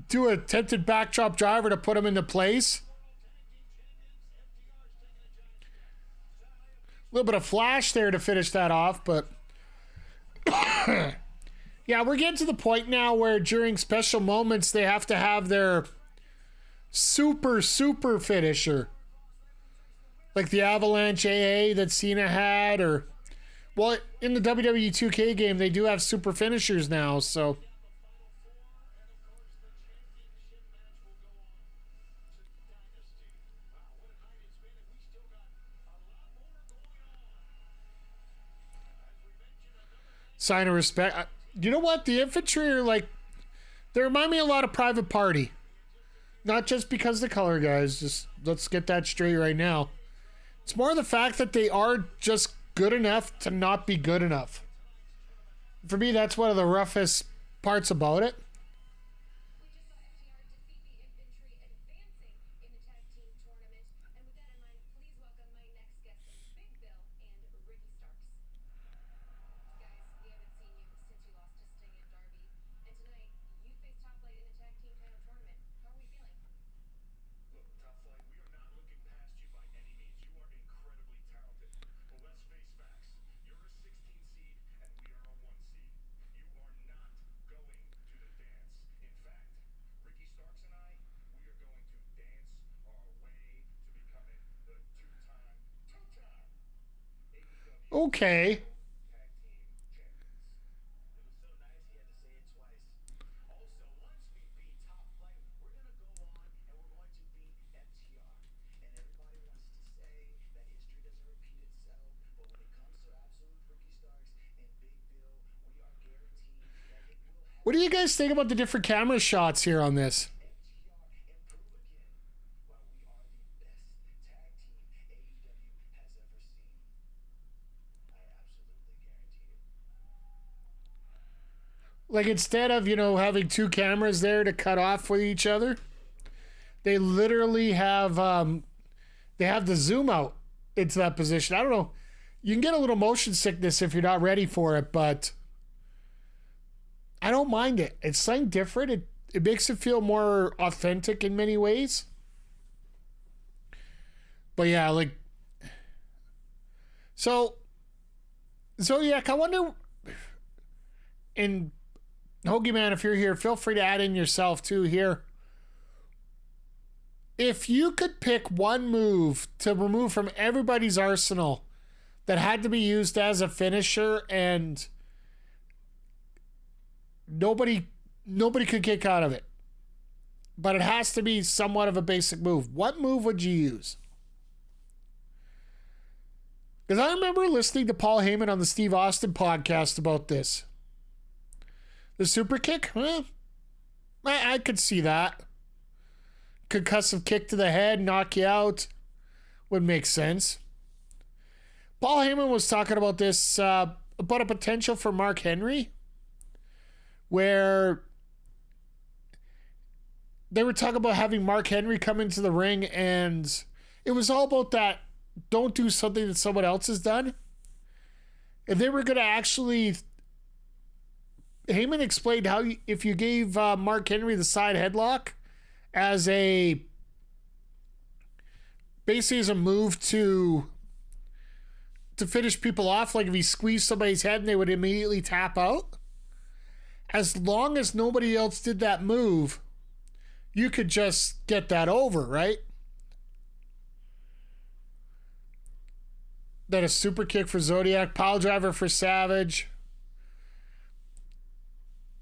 do a attempted backdrop driver to put him into place. little bit of flash there to finish that off, but yeah, we're getting to the point now where during special moments they have to have their super finisher. Like the Avalanche AA that Cena had, or, well, in the WWE 2K game, they do have super finishers now, so. Sign of respect. You know what? The Infantry are like, they remind me a lot of Private Party. Not just because of the color, guys. Just let's get that straight right now. It's more the fact that they are just good enough to not be good enough. For me, that's one of the roughest parts about it. Okay. What do you guys think about the different camera shots here on this? Like, instead of, having two cameras there to cut off with each other, they literally have they have the zoom out into that position. I don't know. You can get a little motion sickness if you're not ready for it, but I don't mind it. It's something different. It makes it feel more authentic in many ways. But yeah, like, so Zodiac, I wonder, and Hoagie Man, if you're here, feel free to add in yourself too here. If you could pick one move to remove from everybody's arsenal that had to be used as a finisher and nobody could kick out of it, but it has to be somewhat of a basic move, what move would you use? Because I remember listening to Paul Heyman on the Steve Austin podcast about this. The super kick? I could see that. Concussive kick to the head, knock you out. Would make sense. Paul Heyman was talking about this, about a potential for Mark Henry, where they were talking about having Mark Henry come into the ring, and it was all about that, don't do something that someone else has done. If they were going to actually... Heyman explained how if you gave Mark Henry the side headlock as basically as a move to finish people off, like if he squeezed somebody's head and they would immediately tap out, as long as nobody else did that move, you could just get that over, right? Then a super kick for Zodiac, pile driver for Savage.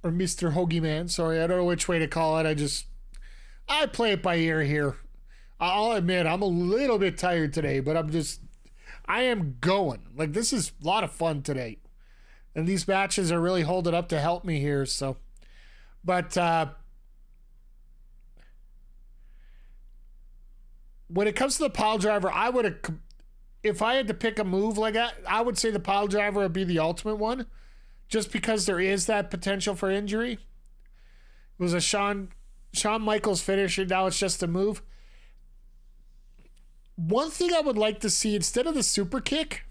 Or Mr. Hoagie Man. Sorry, I don't know which way to call it. I play it by ear here. I'll admit, I'm a little bit tired today, but I am going. Like, this is a lot of fun today. And these matches are really holding up to help me here, so. But, when it comes to the pile driver, if I had to pick a move like that, I would say the pile driver would be the ultimate one. Just because there is that potential for injury. It was a Shawn Michaels finisher. Now it's just a move. One thing I would like to see, instead of the super kick,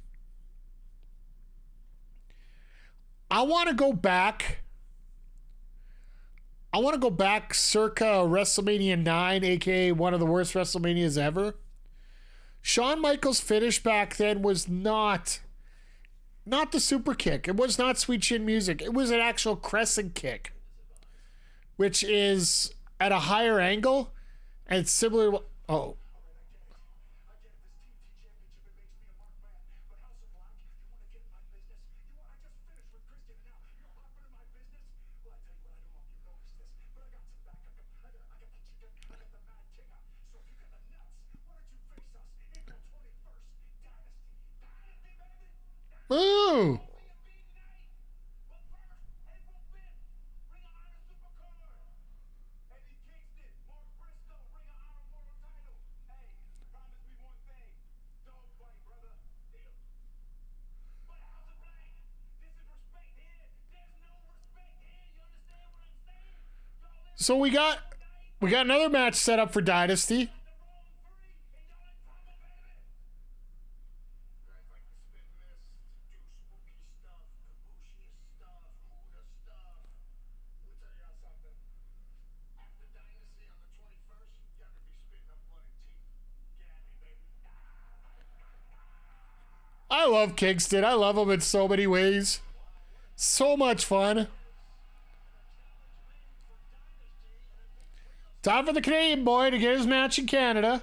I want to go back circa WrestleMania 9, aka one of the worst WrestleManias ever. Shawn Michaels' finish back then was not the super kick. It was not sweet chin music. It was an actual crescent kick, which is at a higher angle and it's similar. Oh. Ooh. So we got another match set up for Dynasty. I love Kingston. I love him in so many ways. So much fun. Time for the Canadian boy to get his match in Canada.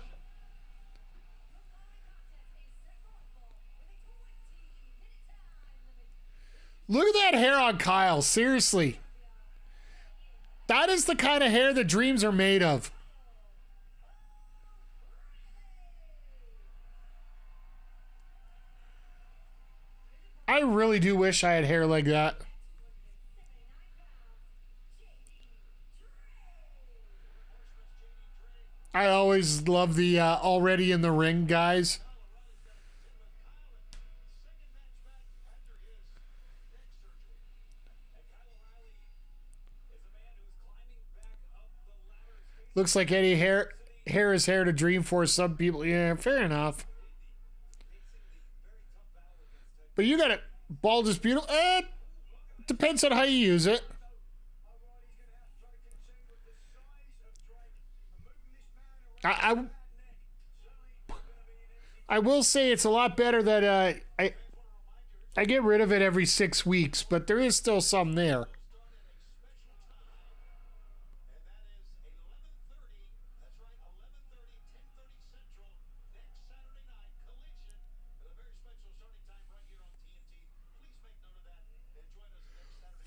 Look at that hair on Kyle. Seriously. That is the kind of hair that dreams are made of. I really do wish I had hair like that. I always love the already in the ring guys. Looks like any hair is hair to dream for some people. Yeah, fair enough. But you got it. Bald is beautiful. Depends on how you use it. I will say it's a lot better that I get rid of it every 6 weeks, but there is still some there.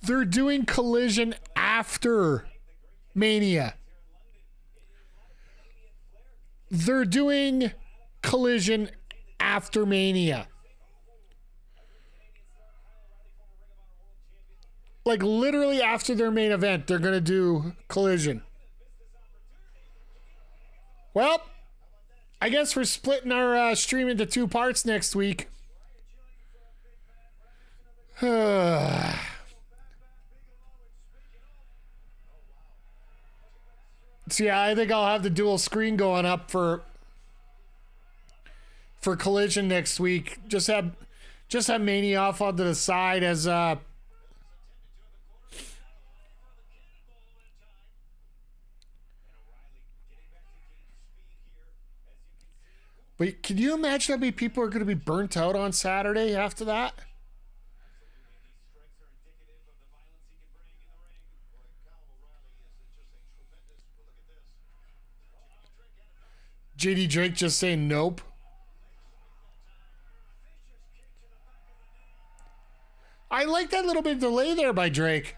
They're doing Collision after Mania. They're doing Collision after Mania. Like literally after their main event, they're going to do Collision. Well, I guess we're splitting our stream into 2 parts next week. So yeah, I think I'll have the dual screen going up for Collision next week. Just have Mania off onto the side as But can you imagine how many people are going to be burnt out on Saturday after that? JD Drake just saying nope. I like that little bit of delay there by Drake.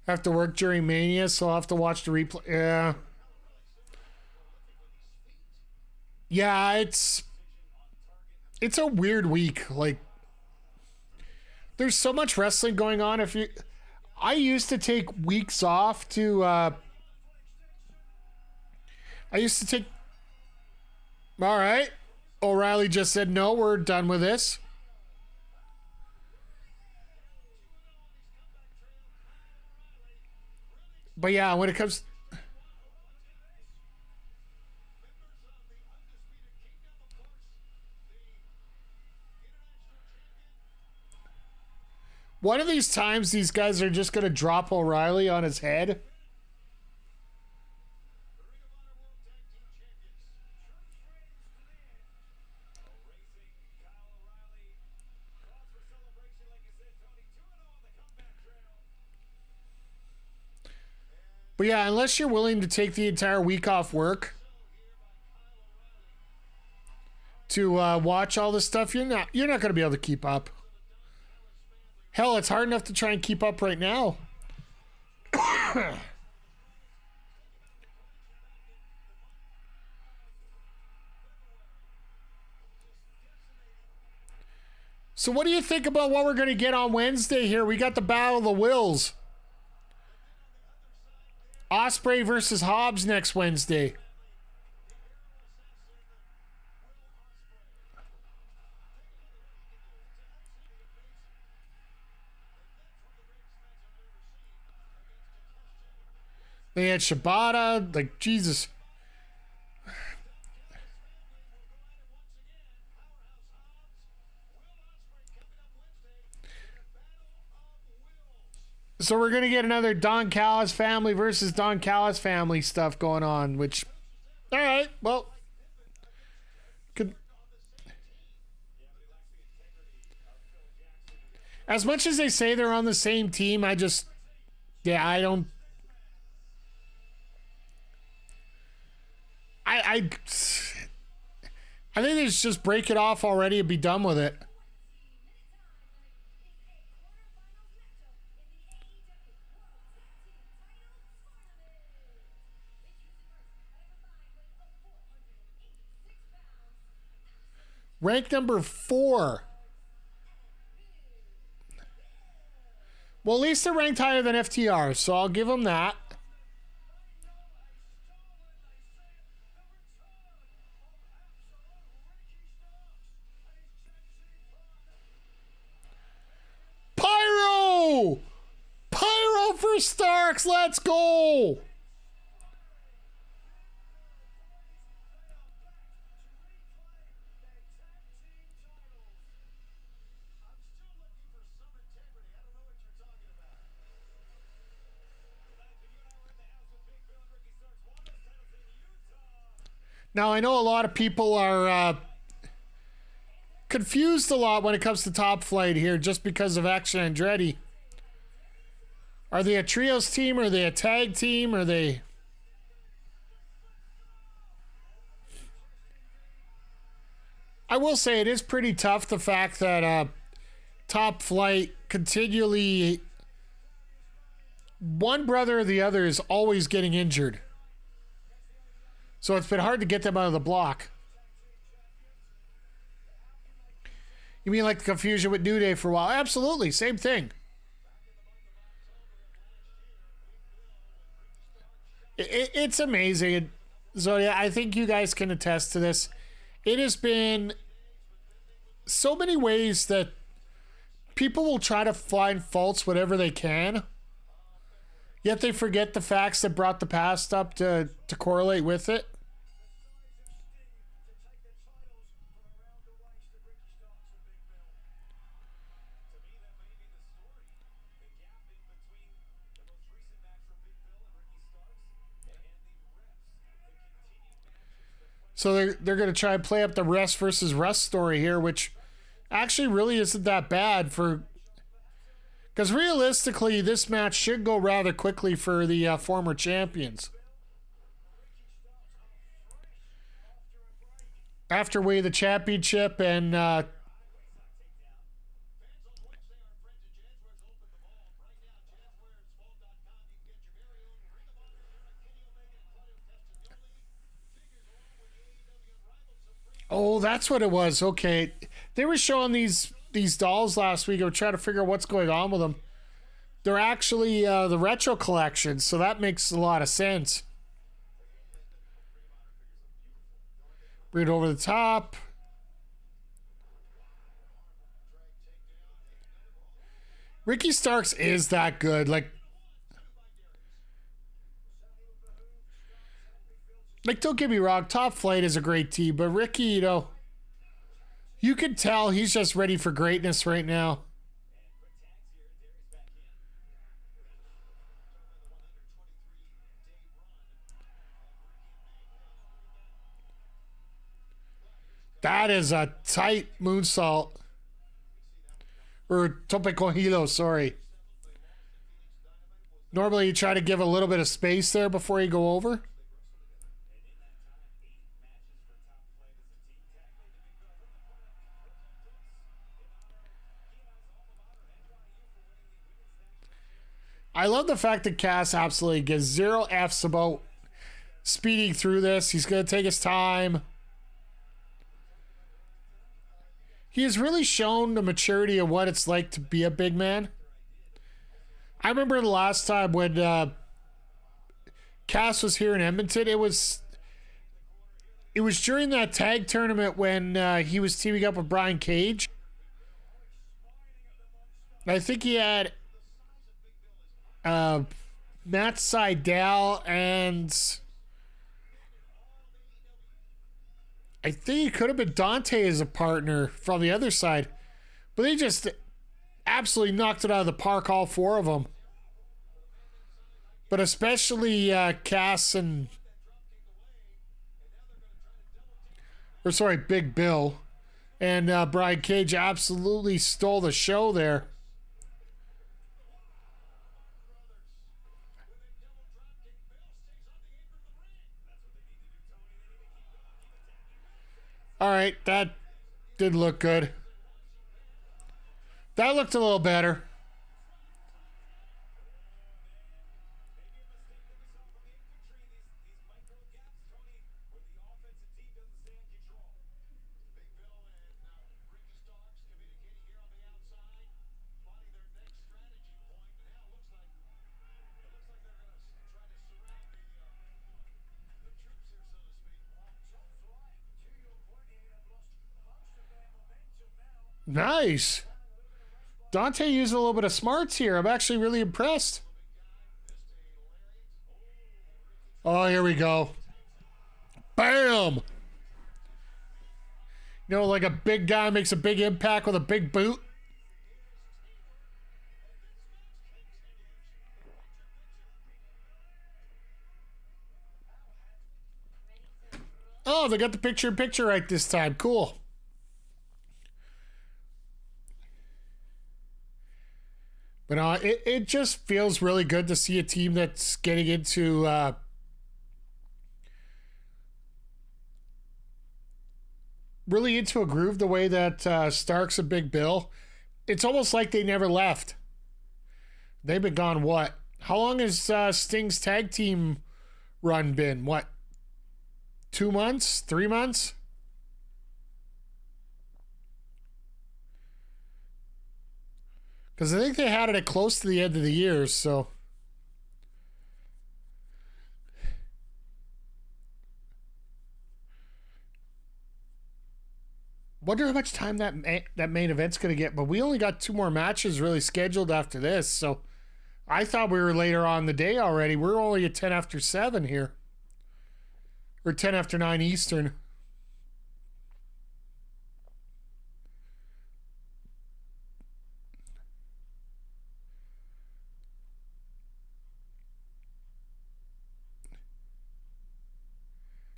Have to work during Mania, so I'll have to watch the replay. Yeah. Yeah, it's a weird week. Like, there's so much wrestling going on. I used to take weeks off to all right. O'Reilly just said no, we're done with this. But yeah, when it comes One of these times, these guys are just going to drop O'Reilly on his head. But yeah, unless you're willing to take the entire week off work to watch all this stuff, you're not going to be able to keep up. Hell, it's hard enough to try and keep up right now. So what do you think about what we're going to get on Wednesday here? We got the Battle of the Wills. Ospreay versus Hobbs next Wednesday. They had Shibata, like, Jesus. So we're going to get another Don Callis family versus Don Callis family stuff going on, which, all right, well, could, as much as they say they're on the same team, I just, yeah, I don't, I think they should just break it off already and be done with it. Rank number 4. Well, at least they're ranked higher than FTR, so I'll give them that. Pyro! Pyro for Starks, let's go! Now, I know a lot of people are confused a lot when it comes to Top Flight here just because of Action Andretti. Are they a trios team? Are they a tag team? Are they... I will say it is pretty tough, the fact that Top Flight continually... one brother or the other is always getting injured. So it's been hard to get them out of the block. You mean like the confusion with New Day for a while? Absolutely, same thing. It's amazing. So yeah, I think you guys can attest to this. It has been so many ways that people will try to find faults whatever they can. Yet they forget the facts that brought the past up to correlate with it. So they're going to try and play up the Rest versus Rust story here, which actually really isn't that bad for... Because realistically, this match should go rather quickly for the former champions. After we the championship and... Oh, that's what it was. Okay. They were showing these dolls last week. I was trying to figure out what's going on with them. They're actually the retro collection, so that makes a lot of sense. Bring it over the top. Ricky Starks is that good. Like, don't get me wrong, Top Flight is a great team, but Ricky, you know, you can tell he's just ready for greatness right now. That is a tight moonsault. Or tope con hilo, sorry. Normally you try to give a little bit of space there before you go over. I love the fact that Cass absolutely gives 0 Fs about speeding through this. He's going to take his time. He has really shown the maturity of what it's like to be a big man. I remember the last time when Cass was here in Edmonton, it was during that tag tournament when he was teaming up with Brian Cage. I think he had Matt Sydal and I think it could have been Dante as a partner from the other side. But they just absolutely knocked it out of the park, all 4 of them. But especially Cass and... Or sorry, Big Bill. And Brian Cage absolutely stole the show there. All right, that did look good. That looked a little better. Nice. Dante used a little bit of smarts here. I'm actually really impressed. Oh, here we go. Bam! You know, like a big guy makes a big impact with a big boot. Oh, they got the picture-in-picture right this time. Cool. But it just feels really good to see a team that's getting into really into a groove the way that Starks and Big Bill. It's almost like they never left. They've been gone, what? How long has Sting's tag team run been? What? 2 months? 3 months? Because I think they had it at close to the end of the year, so. Wonder how much time that main event's going to get. But we only got 2 more matches really scheduled after this, so. I thought we were later on in the day already. We're only at 10 after 7 here. Or 10 after 9 Eastern.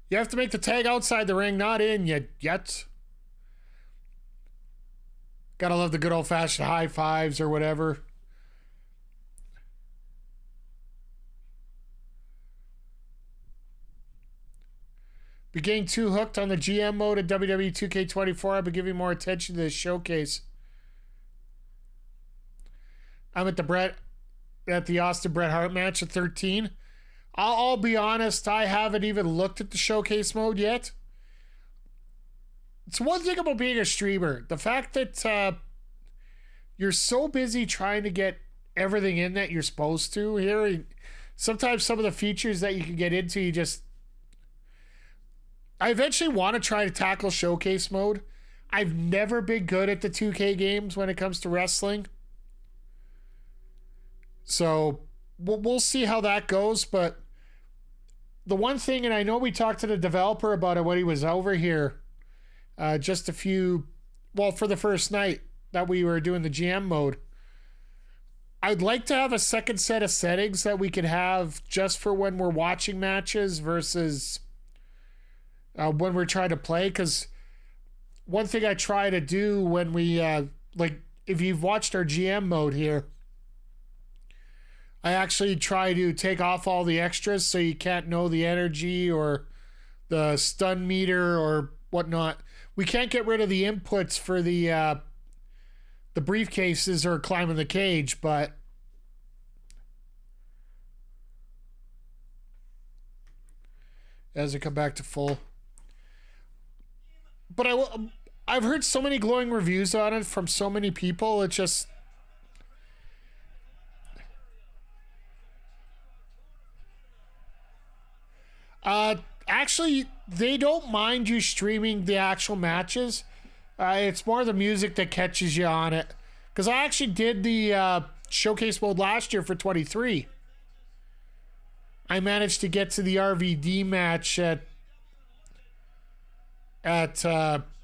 You have to make the tag outside the ring, not in yet. Gotta love the good old-fashioned high fives or whatever. Be getting too hooked on the GM mode at WWE 2K24. I've been giving more attention to this showcase. I'm at the Austin Bret Hart match at 13. I'll be honest, I haven't even looked at the showcase mode yet. It's one thing about being a streamer. The fact that you're so busy trying to get everything in that you're supposed to here. Sometimes some of the features that you can get into, you just... I eventually want to try to tackle showcase mode. I've never been good at the 2K games when it comes to wrestling. So we'll see how that goes, but the one thing, and I know we talked to the developer about it when he was over here just for the first night that we were doing the GM mode. I'd like to have a second set of settings that we could have just for when we're watching matches versus when we're trying to play, because one thing I try to do when we, like, if you've watched our GM mode here, I actually try to take off all the extras so you can't know the energy or the stun meter or whatnot. We can't get rid of the inputs for the briefcases or climbing the cage, but as I come back to full. But I've heard so many glowing reviews on it from so many people. It just... actually, they don't mind you streaming the actual matches. It's more the music that catches you on it. Because I actually did the showcase mode last year for 23. I managed to get to the RVD match at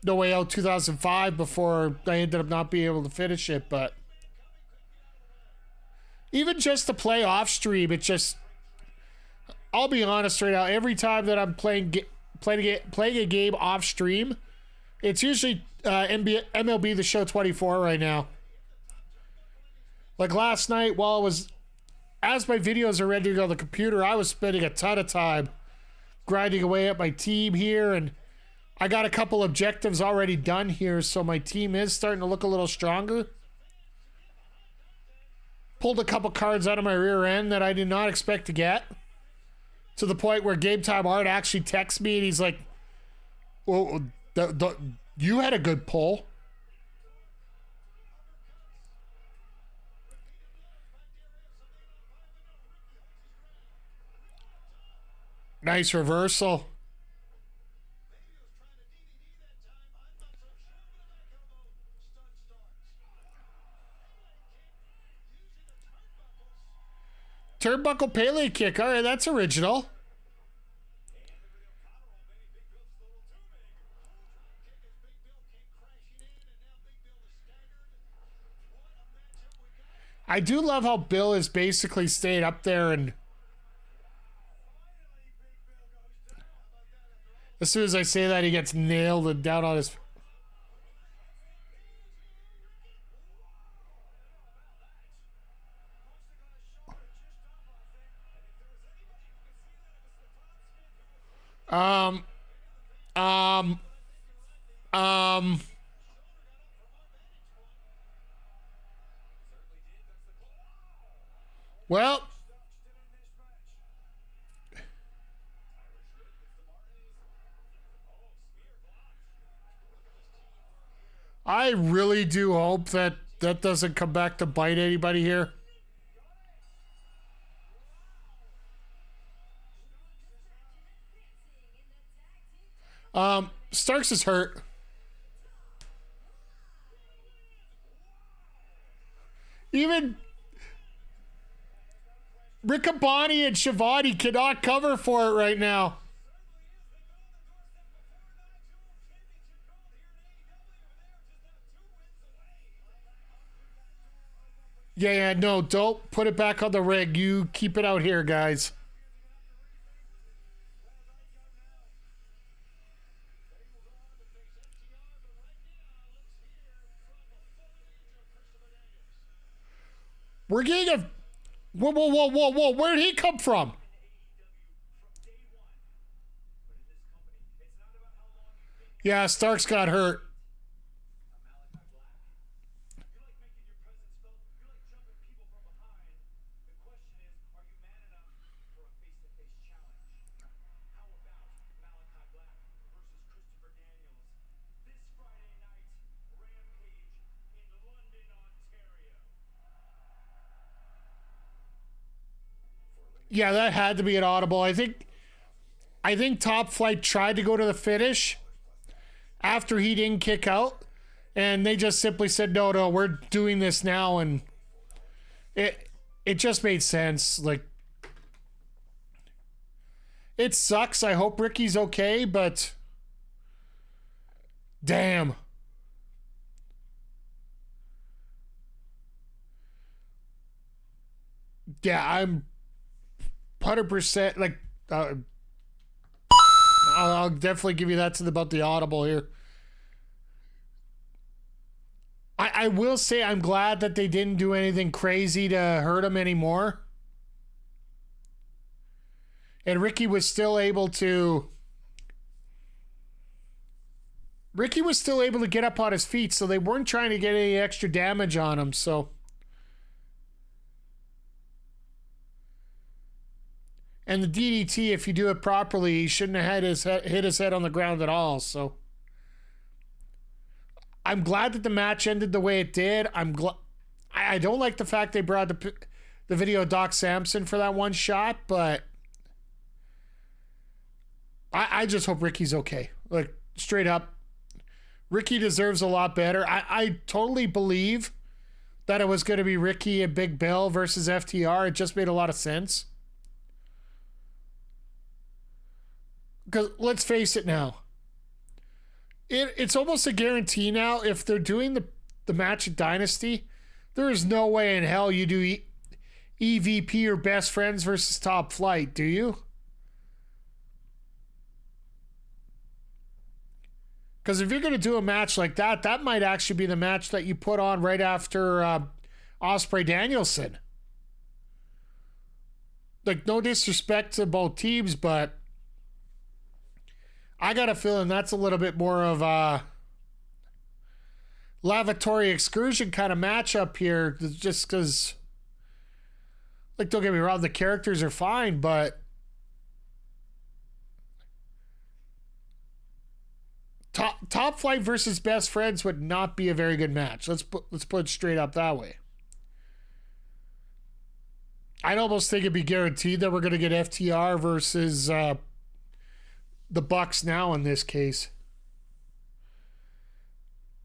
No Way Out 2005 before I ended up not being able to finish it. But even just to play off stream, it just... I'll be honest right now. Every time that I'm playing a game off stream, it's usually MLB The Show 24 right now. Like last night, as my videos are ready to go on the computer, I was spending a ton of time grinding away at my team here, and I got a couple objectives already done here, so my team is starting to look a little stronger. Pulled a couple cards out of my rear end that I did not expect to get. To the point where Game Time Art actually texts me and he's like, well, you had a good pull. Nice reversal. Turnbuckle Pele kick. All right, that's original. I do love how Bill has basically stayed up there, and as soon as I say that, he gets nailed and down on his... Well, I really do hope that that doesn't come back to bite anybody here. Starks is hurt. Even Riccaboni and Shivani cannot cover for it right now. Yeah, no, don't put it back on the rig. You keep it out here, guys. We're getting a... Whoa. Where did he come from? Yeah, Starks got hurt. Yeah, that had to be an audible. I think Top Flight tried to go to the finish after he didn't kick out, and they just simply said, no, we're doing this now, and it just made sense. Like, it sucks. I hope Ricky's okay, but damn. Yeah, I'm 100% like I'll definitely give you that about the audible here. I will say I'm glad that they didn't do anything crazy to hurt him anymore. And Ricky was still able to get up on his feet, so they weren't trying to get any extra damage on him, so. And the DDT, if you do it properly, he shouldn't have hit his head on the ground at all, so. I'm glad that the match ended the way it did. I don't like the fact they brought the video of Doc Samson for that one shot, but I just hope Ricky's okay. Like, straight up, Ricky deserves a lot better. I totally believe that it was going to be Ricky and Big Bill versus FTR. It just made a lot of sense. Because let's face it now. It's almost a guarantee now. If they're doing the match at Dynasty, there is no way in hell you do EVP or Best Friends versus Top Flight, do you? Because if you're going to do a match like that, that might actually be the match that you put on right after Ospreay Danielson. Like, no disrespect to both teams, but I got a feeling that's a little bit more of a lavatory excursion kind of matchup here, just because, like, don't get me wrong, the characters are fine, but Top Flight versus Best Friends would not be a very good match. Let's put it straight up that way. I'd almost think it'd be guaranteed that we're going to get FTR versus the Bucks now in this case.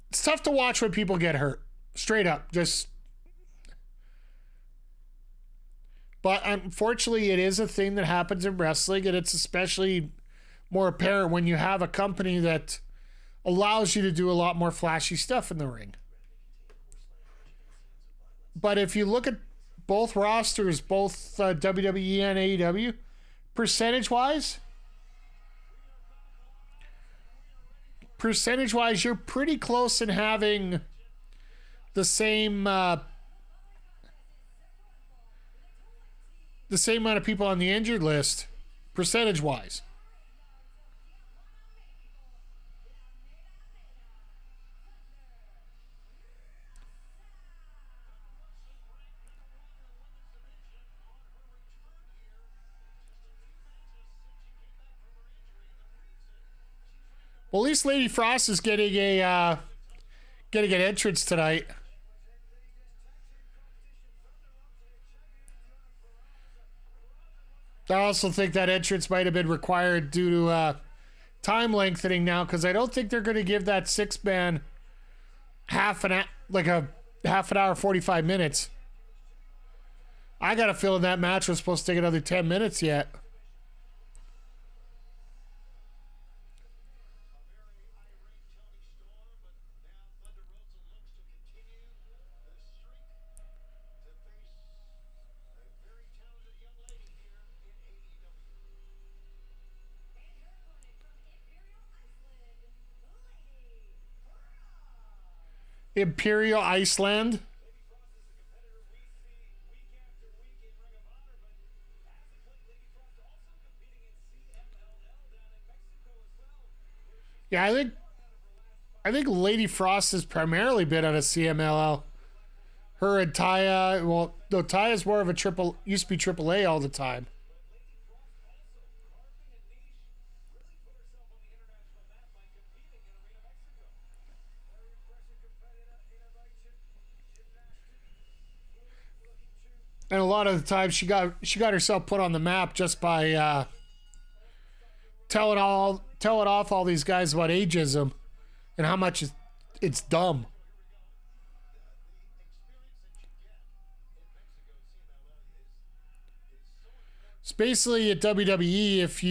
It's tough to watch when people get hurt. Straight up. But unfortunately, it is a thing that happens in wrestling, and it's especially more apparent when you have a company that allows you to do a lot more flashy stuff in the ring. But if you look at both rosters, both WWE and AEW, percentage-wise, you're pretty close in having the same amount of people on the injured list, percentage-wise. Well, at least Lady Frost is getting an entrance tonight. I also think that entrance might have been required due to time lengthening now, because I don't think they're going to give that 6-man half an hour, 45 minutes. I got a feeling that match was supposed to take another 10 minutes yet. Imperial Iceland. Yeah, I think Lady Frost has primarily been on a CMLL. Her and Taya, well, no, Taya's more of a used to be AAA all the time. And a lot of the time she got herself put on the map just by telling off all these guys about ageism and how much it's dumb. It's basically at WWE, if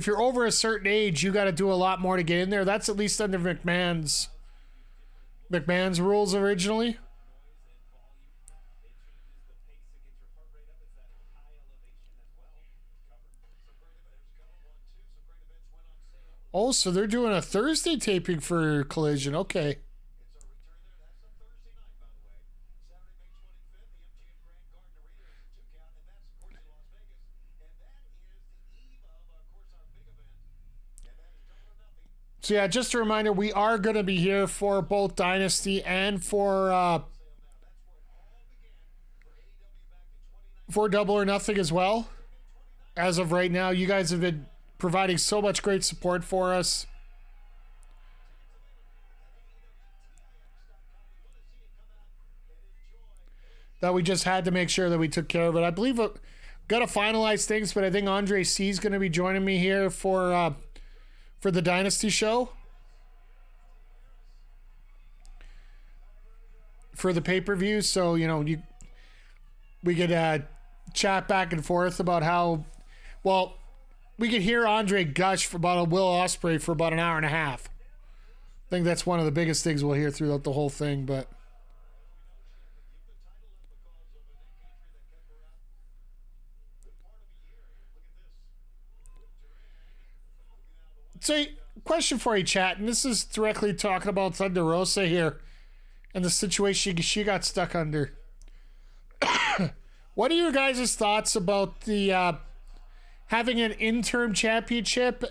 you're over a certain age, you got to do a lot more to get in there. That's at least under McMahon's rules originally. Oh, so they're doing a Thursday taping for Collision. Okay. So yeah, just a reminder, we are going to be here for both Dynasty and for Double or Nothing as well. As of right now, you guys have been providing so much great support for us. That we just had to make sure that we took care of it. I believe got to finalize things, but I think Andre C is going to be joining me here for the Dynasty show. For the pay-per-view. So, you know, we could chat back and forth about how, well, we could hear Andre gush about a Will Ospreay for about an hour and a half. I think that's one of the biggest things we'll hear throughout the whole thing, but so, question for you, chat, and this is directly talking about Thunder Rosa here and the situation she got stuck under. What are your guys' thoughts about the having an interim championship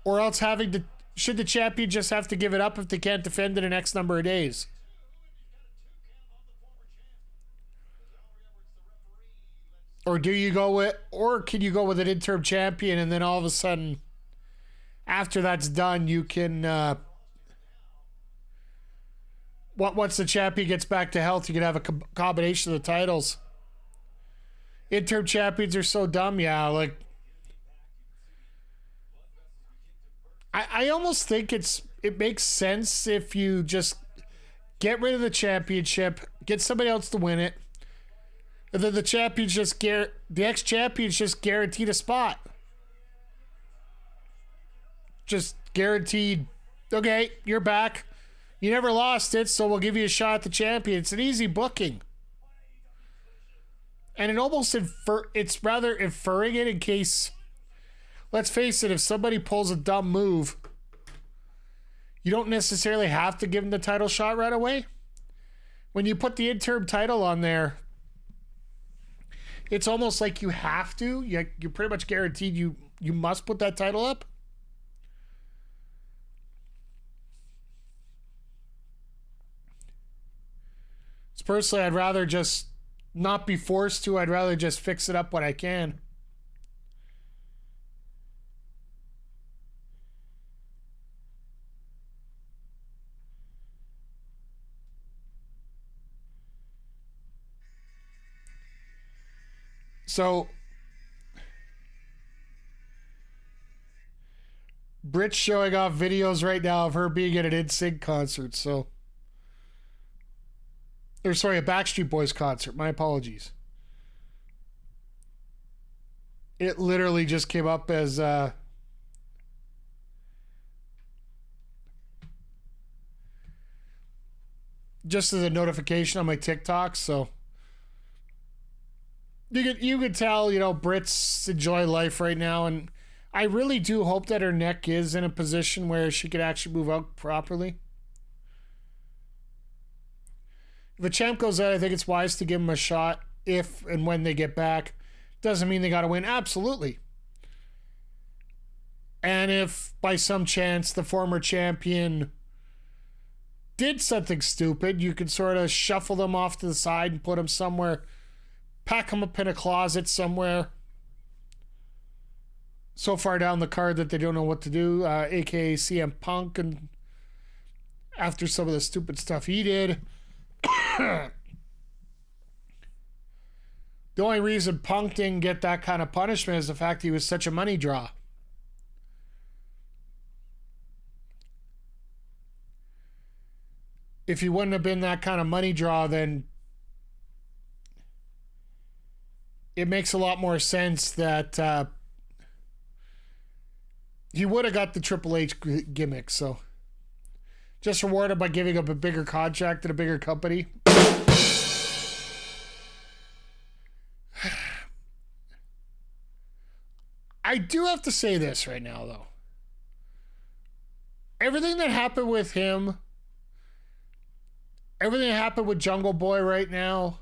or else should the champion just have to give it up if they can't defend it in X number of days? Or can you go with an interim champion and then all of a sudden, after that's done, you can, once the champion gets back to health, you can have a combination of the titles. Interim champions are so dumb, yeah. Like, I almost think it makes sense if you just get rid of the championship, get somebody else to win it, and then the ex-champions just guaranteed a spot. Just guaranteed, okay, you're back. You never lost it, so we'll give you a shot at the champion. It's an easy booking. And it almost it's rather inferring it in case, let's face it, if somebody pulls a dumb move, you don't necessarily have to give them the title shot right away. When you put the interim title on there, it's almost like you have to. You're pretty much guaranteed you must put that title up. So personally, I'd rather just not be forced to. I'd rather just fix it up when I can. So, Brit's showing off videos right now of her being at an NSYNC concert, so... Or sorry, a Backstreet Boys concert. My apologies. It literally just came up as... just as a notification on my TikTok, so... You could tell, you know, Brits enjoy life right now, and I really do hope that her neck is in a position where she could actually move out properly. If a champ goes out, I think it's wise to give him a shot if and when they get back. Doesn't mean they got to win. Absolutely. And if by some chance the former champion did something stupid, you could sort of shuffle them off to the side and put them somewhere. Pack them up in a closet somewhere. So far down the card that they don't know what to do. AKA CM Punk. And after some of the stupid stuff he did. The only reason Punk didn't get that kind of punishment is the fact he was such a money draw. If he wouldn't have been that kind of money draw, then it makes a lot more sense that he would have got the Triple H gimmick. So just rewarded by giving up a bigger contract at a bigger company. I do have to say this right now, though. Everything that happened with him, everything that happened with Jungle Boy right now,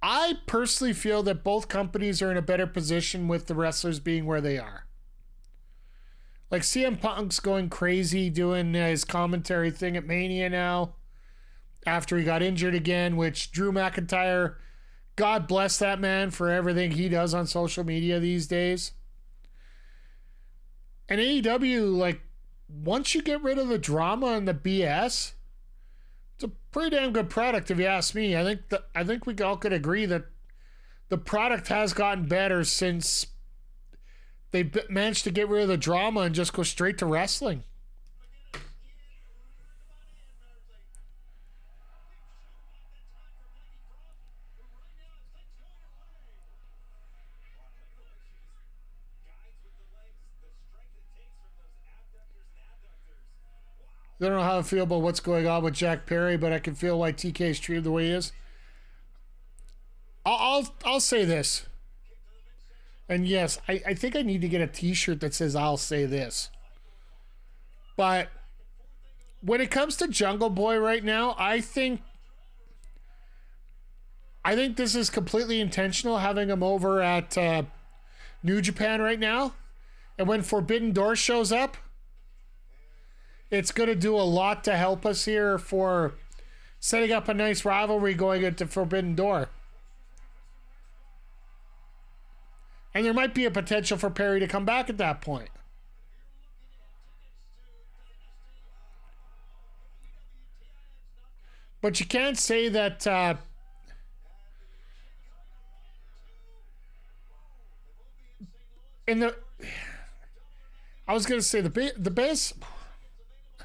I personally feel that both companies are in a better position with the wrestlers being where they are. Like CM Punk's going crazy doing his commentary thing at Mania now after he got injured again, which Drew McIntyre, God bless that man for everything he does on social media these days. And AEW, like, once you get rid of the drama and the BS, it's a pretty damn good product if you ask me. I think we all could agree that the product has gotten better since they managed to get rid of the drama and just go straight to wrestling. I don't know how I feel about what's going on with Jack Perry, but I can feel why TK is treated the way he is. I'll say this. And yes, I think I need to get a t-shirt that says I'll say this. But when it comes to Jungle Boy right now, I think this is completely intentional, having him over at New Japan right now. And when Forbidden Door shows up, it's going to do a lot to help us here for setting up a nice rivalry going into Forbidden Door. And there might be a potential for Perry to come back at that point. But you can't say that in the... I was going to say the best...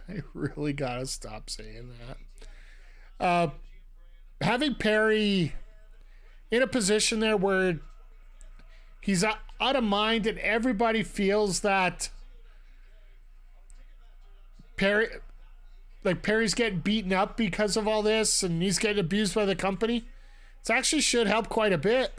I really got to stop saying that. Having Perry in a position there where he's out of mind and everybody feels that Perry's getting beaten up because of all this and he's getting abused by the company. It actually should help quite a bit.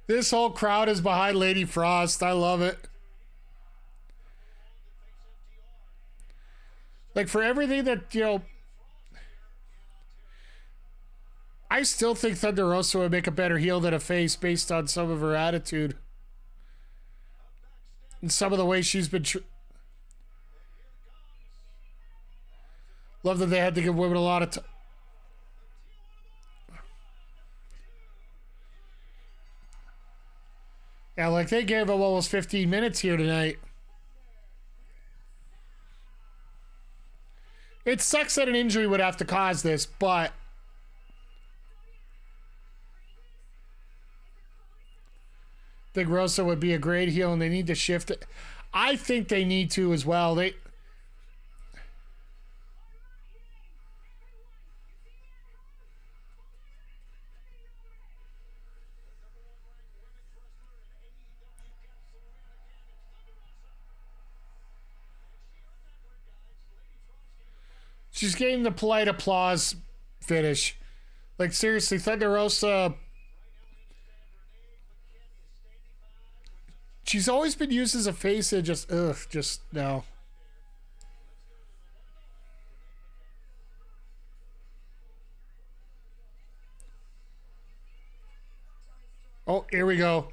This whole crowd is behind Lady Frost. I love it. Like, for everything that, you know, I still think Thunder Rosa would make a better heel than a face based on some of her attitude. And some of the ways she's been... Love that they had to give women a lot of time. Yeah, like they gave him almost 15 minutes here tonight. It sucks that an injury would have to cause this, but I think Rosa would be a great heel and they need to shift it. I think they need to as well. She's getting the polite applause finish. Like, seriously, Thunder Rosa... She's always been used as a face and just no. Oh, here we go.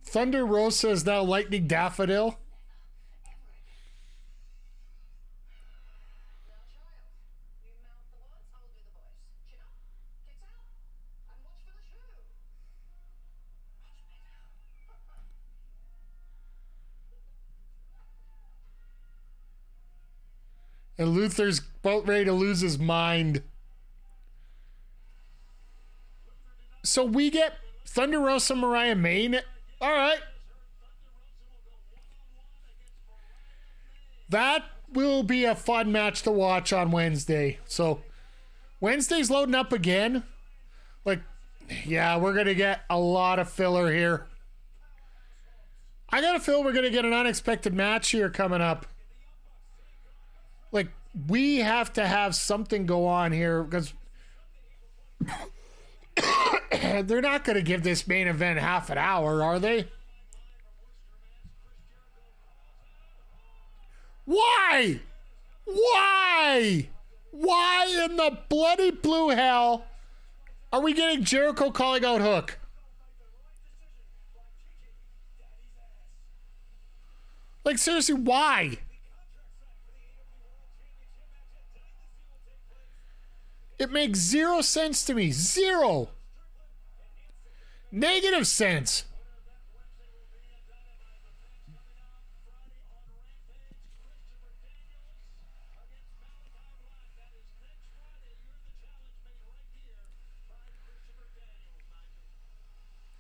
Thunder Rosa is now Lightning Daffodil. And Luther's about ready to lose his mind. So we get Thunder Rosa Mariah Main. All right. That will be a fun match to watch on Wednesday. So Wednesday's loading up again. Like, yeah, we're going to get a lot of filler here. I got a feel we're going to get an unexpected match here coming up. Like, we have to have something go on here because they're not going to give this main event half an hour, are they? Why? Why? Why in the bloody blue hell are we getting Jericho calling out Hook? Like, seriously, why? It makes zero sense to me. Zero. Negative sense.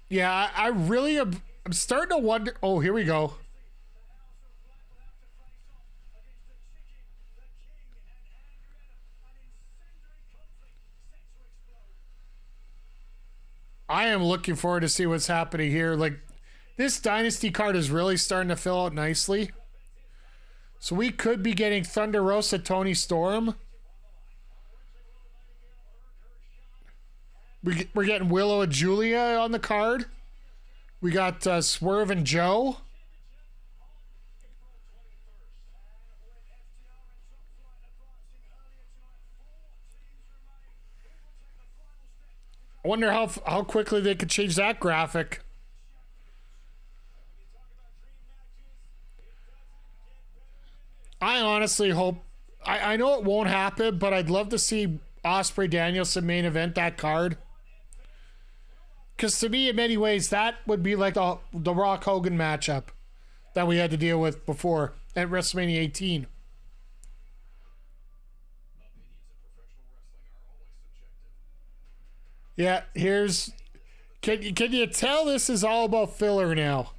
Yeah, I really am. I'm starting to wonder. Oh, here we go. I am looking forward to see what's happening here. Like, this Dynasty card is really starting to fill out nicely. So we could be getting Thunder Rosa, Toni Storm. We're getting Willow and Julia on the card. We got Swerve and Joe. I wonder how quickly they could change that graphic. I honestly hope... I know it won't happen, but I'd love to see Ospreay Danielson main event that card. Because to me, in many ways, that would be like the Rock Hogan matchup that we had to deal with before at WrestleMania 18. Yeah, here's... Can you tell this is all about filler now?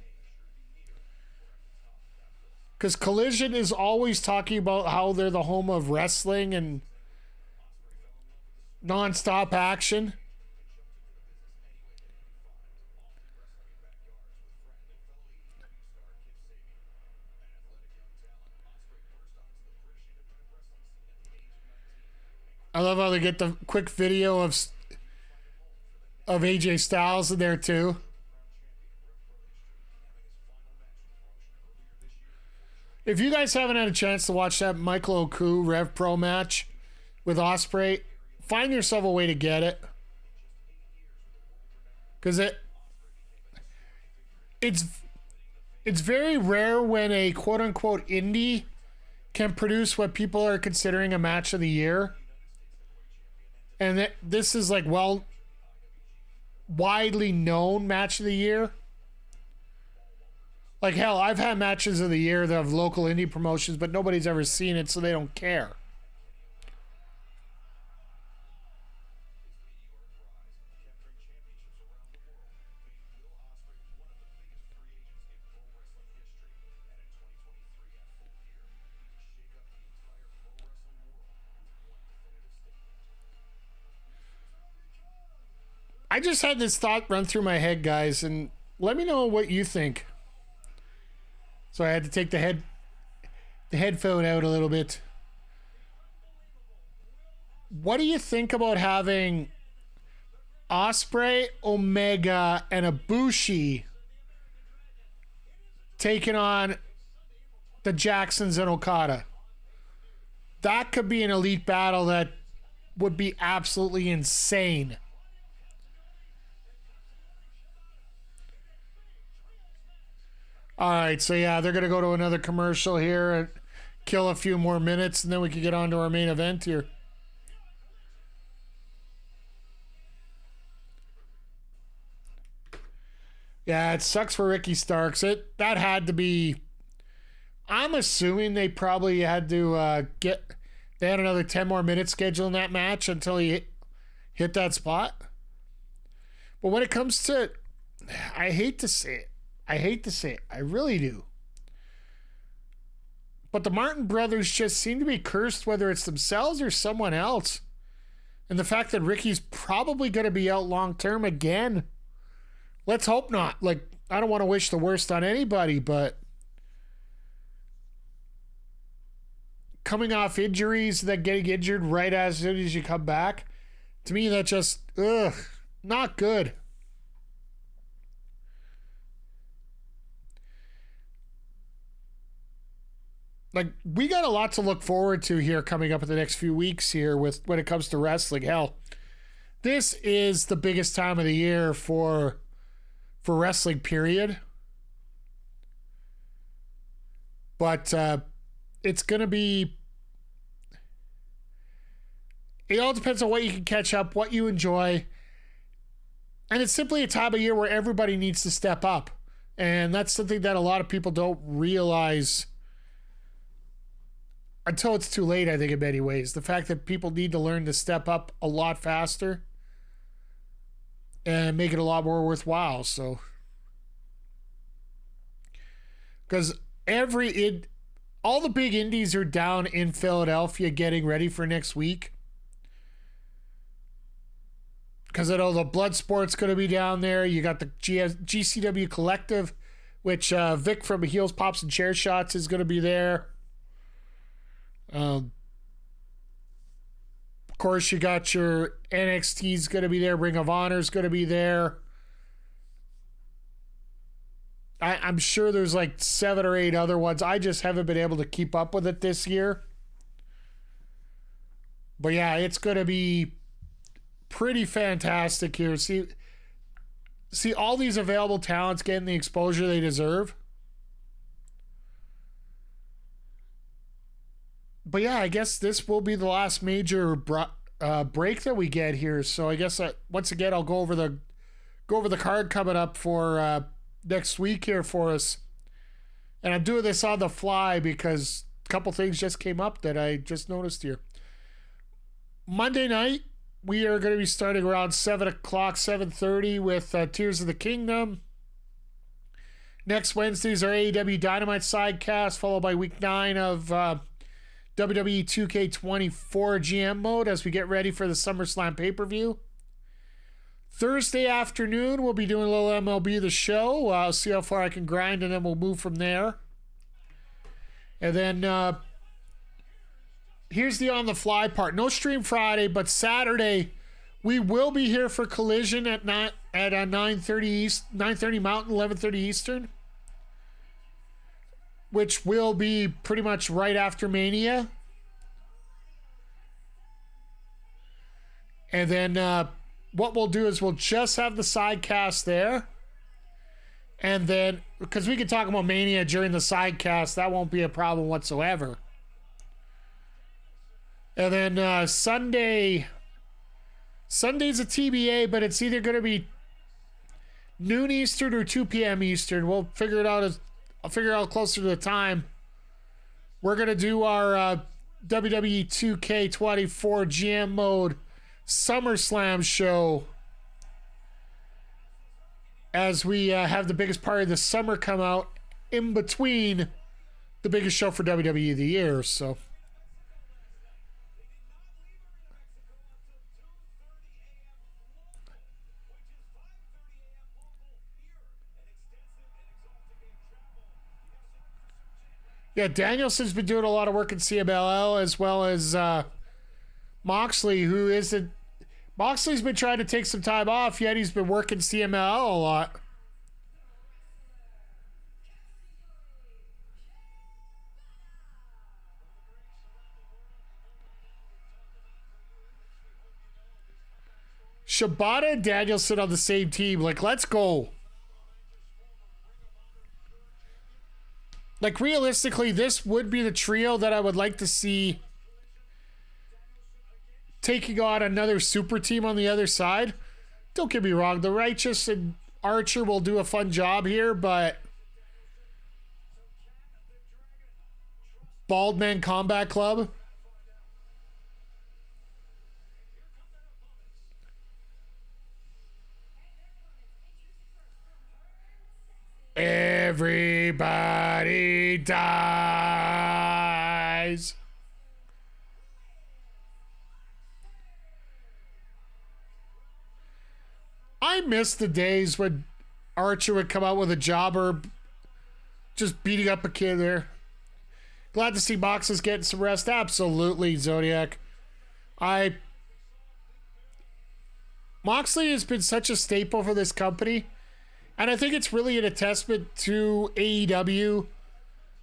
Because Collision is always talking about how they're the home of wrestling and non-stop action. I love how they get the quick video of AJ Styles in there too. If you guys haven't had a chance to watch that Michael Oku Rev Pro match with Ospreay, find yourself a way to get it. Because it's very rare when a quote-unquote indie can produce what people are considering a match of the year. And this is like, well, widely known match of the year. Like, hell, I've had matches of the year that have local indie promotions, but nobody's ever seen it, so they don't care. I just had this thought run through my head, guys, and let me know what you think. So I had to take the headphone out a little bit. What do you think about having Ospreay, Omega, and Ibushi taking on the Jacksons and Okada? That could be an elite battle that would be absolutely insane. All right, so yeah, they're going to go to another commercial here and kill a few more minutes, and then we can get on to our main event here. Yeah, it sucks for Ricky Starks. That had to be... I'm assuming they probably had to They had another 10 more minutes scheduled in that match until he hit that spot. But when it comes to, I hate to say it. I really do. But the Martin brothers just seem to be cursed, whether it's themselves or someone else. And the fact that Ricky's probably going to be out long term again. Let's hope not. Like, I don't want to wish the worst on anybody, but coming off injuries, then getting injured right as soon as you come back, to me, that just, not good. Like, we got a lot to look forward to here coming up in the next few weeks here with when it comes to wrestling. Hell, this is the biggest time of the year for wrestling, period. But it's going to be, it all depends on what you can catch up, what you enjoy. And it's simply a time of year where everybody needs to step up. And that's something that a lot of people don't realize until it's too late, I think, in many ways. The fact that people need to learn to step up a lot faster and make it a lot more worthwhile. So, because all the big indies are down in Philadelphia getting ready for next week. Because I know the Bloodsport's going to be down there. You got the GCW Collective, which Vic from Heels, Pops, and Chair Shots is going to be there. Of course, you got your NXT's going to be there. Ring of Honor's going to be there. I'm sure there's like 7 or 8 other ones. I just haven't been able to keep up with it this year. But yeah, it's going to be pretty fantastic here. See all these available talents getting the exposure they deserve. But yeah, I guess this will be the last major break that we get here. So I guess once again I'll go over the card coming up for next week here for us. And I'm doing this on the fly because a couple things just came up that I just noticed here. Monday night we are going to be starting around 7 o'clock, 7:30 with Tears of the Kingdom. Next Wednesday's our AEW Dynamite sidecast, followed by week 9 of WWE 2K24 GM mode as we get ready for the SummerSlam pay-per-view. Thursday afternoon, we'll be doing a little MLB The Show. I'll see how far I can grind, and then we'll move from there. And then here's the on-the-fly part. No stream Friday, but Saturday, we will be here for Collision at 9:30 Mountain, 11:30 Eastern. Which will be pretty much right after Mania. And then what we'll do is we'll just have the sidecast there. And then, because we can talk about Mania during the sidecast, that won't be a problem whatsoever. And then Sunday's a TBA, but it's either going to be noon Eastern or 2 p.m. Eastern. We'll figure it out I'll figure out closer to the time. We're going to do our WWE 2K24 GM mode SummerSlam show as we have the biggest part of the summer come out in between the biggest show for WWE of the year. So yeah, Danielson's been doing a lot of work in CMLL as well as Moxley, who isn't. Moxley's been trying to take some time off, yet he's been working CMLL a lot. Shibata and Danielson on the same team. Like, let's go. Like, realistically, this would be the trio that I would like to see taking on another super team on the other side. Don't get me wrong, the Righteous and Archer will do a fun job here, but Baldman Combat Club, Everybody dies. I miss the days when Archer would come out with a jobber just beating up a kid there. Glad to see Moxley's getting some rest. Absolutely, Zodiac. Moxley has been such a staple for this company, and I think it's really an attestament to AEW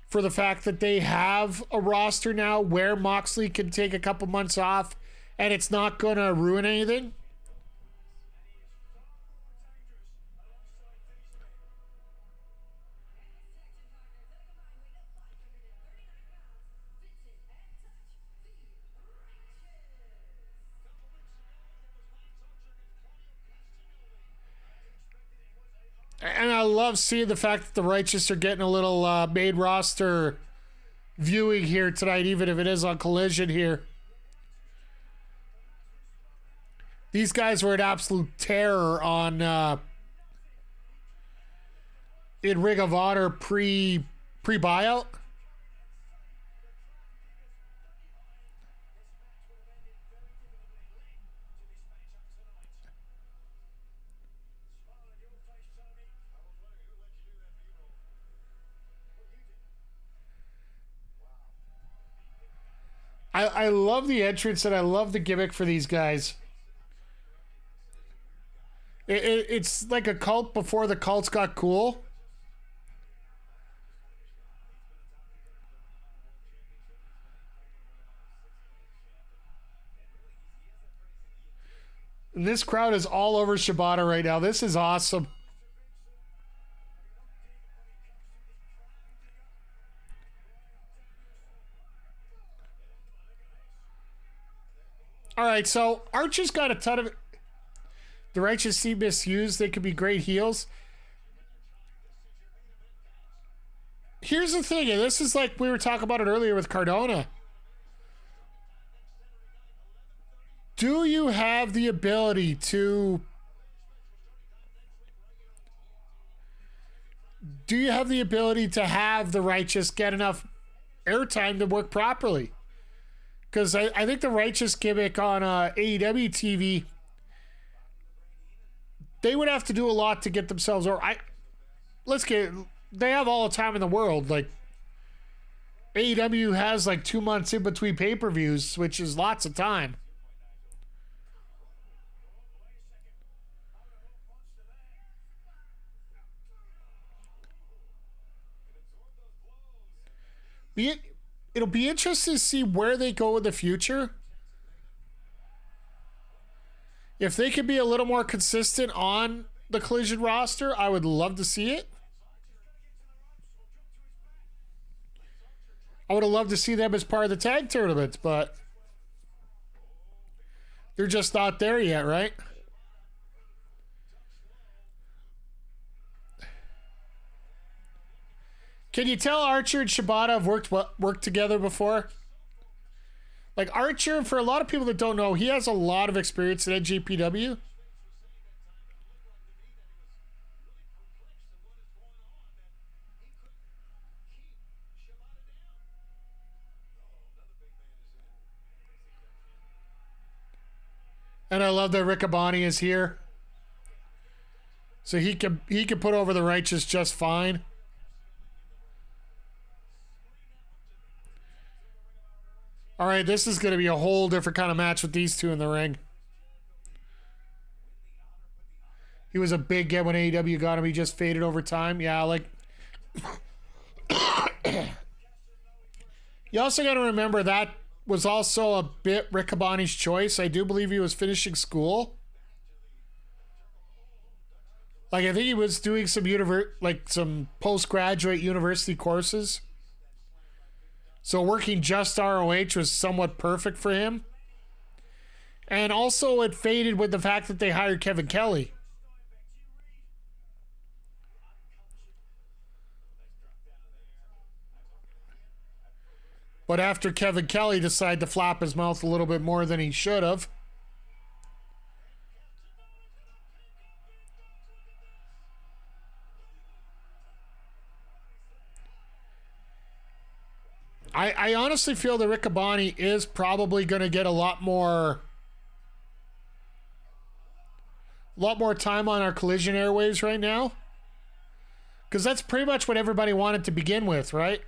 for the fact that they have a roster now where Moxley can take a couple months off and it's not going to ruin anything. And I love seeing the fact that the Righteous are getting a little main roster viewing here tonight, even if it is on Collision here. These guys were an absolute terror on in Ring of Honor pre-buyout. I love the entrance and I love the gimmick for these guys. It's like a cult before the cults got cool. And this crowd is all over Shibata right now. This is awesome. All right, so Archer's got a ton of... The Righteous seem misused. They could be great heels. Here's the thing, and this is like we were talking about it earlier with Cardona. Do you have the ability to... Do you have the ability to have the Righteous get enough airtime to work properly? Because I think the Righteous gimmick on AEW TV, they would have to do a lot to get themselves over. They have all the time in the world. Like, AEW has like 2 months in between pay-per-views, which is lots of time. It'll be interesting to see where they go in the future. If they could be a little more consistent on the Collision roster, I would love to see it. I would have loved to see them as part of the tag tournament, but they're just not there yet, right? Can you tell Archer and Shibata have worked together before? Like, Archer, for a lot of people that don't know, he has a lot of experience at NJPW. And I love that Riccaboni is here. So he can put over the Righteous just fine. All right, this is going to be a whole different kind of match with these two in the ring. He was a big get when AEW got him. He just faded over time. Yeah, like... You also got to remember that was also a bit Riccaboni's choice. I do believe he was finishing school. Like, I think he was doing some postgraduate university courses. So working just ROH was somewhat perfect for him. And also it faded with the fact that they hired Kevin Kelly. But after Kevin Kelly decided to flap his mouth a little bit more than he should have, I honestly feel that Riccaboni is probably going to get a lot more time on our Collision airwaves right now. Because that's pretty much what everybody wanted to begin with, right?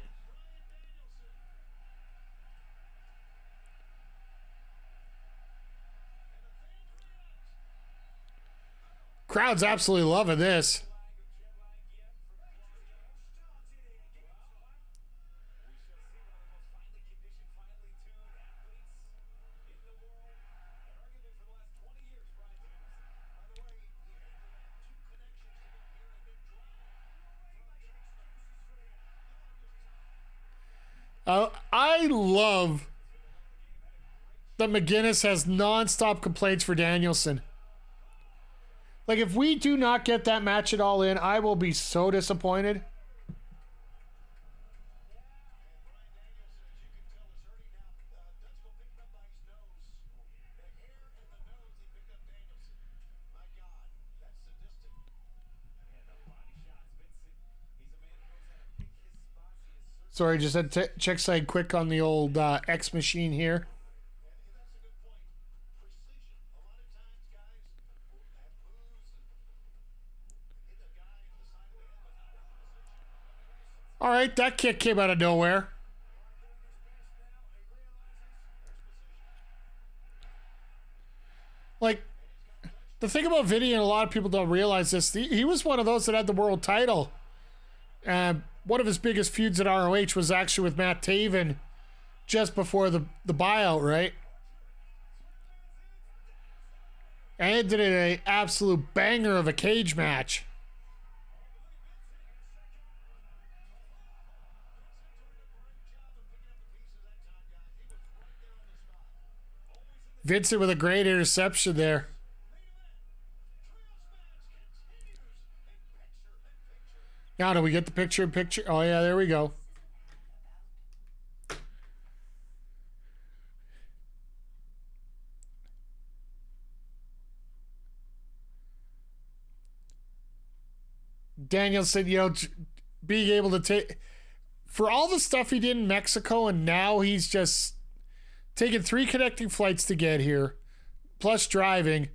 Crowd's absolutely loving this. I love that McGuinness has non-stop complaints for Danielson. Like, if we do not get that match at all in, I will be so disappointed. Sorry, just had to check side quick on the old X machine here. All right, that kick came out of nowhere. Like, the thing about Vinny, and a lot of people don't realize this, he was one of those that had the world title. One of his biggest feuds at ROH was actually with Matt Taven just before the buyout, right? And it did an absolute banger of a cage match. Vincent with a great interception there. Now, do we get the picture in picture? Oh, yeah, there we go. Danielson, being able to take... For all the stuff he did in Mexico, and now he's just taken 3 connecting flights to get here, plus driving.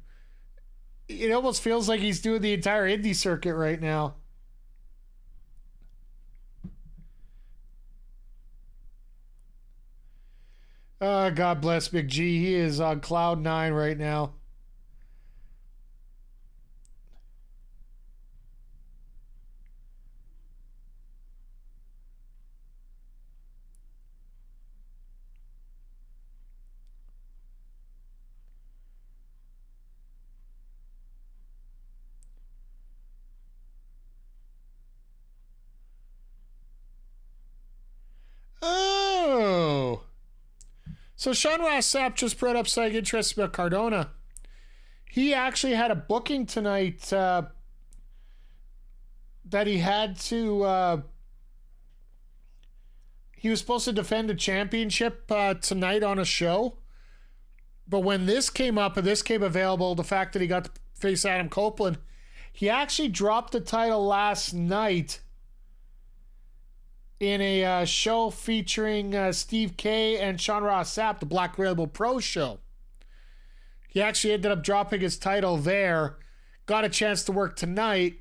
It almost feels like he's doing the entire indie circuit right now. God bless Big G. He is on cloud 9 right now. Oh. So Sean Ross Sapp just brought up something interesting about Cardona. He actually had a booking tonight that he had to... he was supposed to defend a championship tonight on a show. But when this came up and this came available, the fact that he got to face Adam Copeland, he actually dropped the title last night in a show featuring Steve K and Sean Ross Sapp, the Black Label Pro show. He actually ended up dropping his title there, got a chance to work tonight,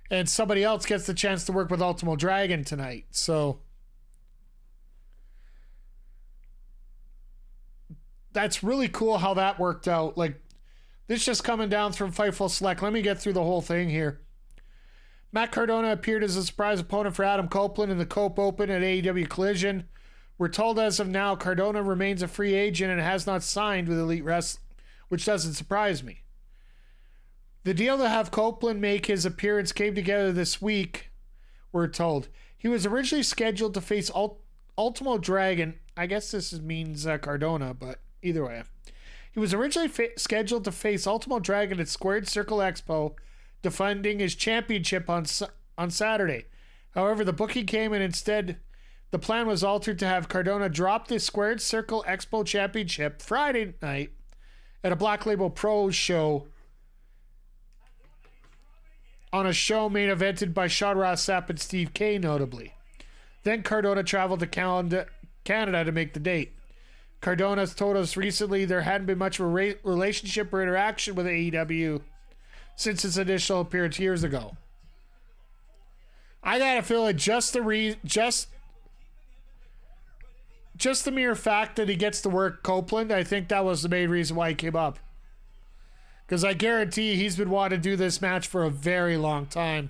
and somebody else gets the chance to work with Ultimo Dragon tonight. So that's really cool how that worked out. Like, this just coming down from Fightful Select. Let me get through the whole thing here. Matt Cardona appeared as a surprise opponent for Adam Copeland in the Cope Open at AEW Collision. We're told as of now Cardona remains a free agent and has not signed with Elite Wrestling, which doesn't surprise me. The deal to have Copeland make his appearance came together this week, we're told. He was originally scheduled to face Ultimo Dragon. I guess this means Cardona, but either way. He was originally scheduled to face Ultimo Dragon at Squared Circle Expo, defending his championship on Saturday. However, the booking came and instead the plan was altered to have Cardona drop the Squared Circle Expo Championship Friday night at a Black Label Pro show on a show main evented by Sean Ross Sapp and Steve K, notably. Then Cardona traveled Canada to make the date. Cardona's told us recently there hadn't been much of a relationship or interaction with AEW since its initial appearance years ago. I gotta feel like just the mere fact that he gets to work Copeland, I think that was the main reason why he came up. Because I guarantee he's been wanting to do this match for a very long time.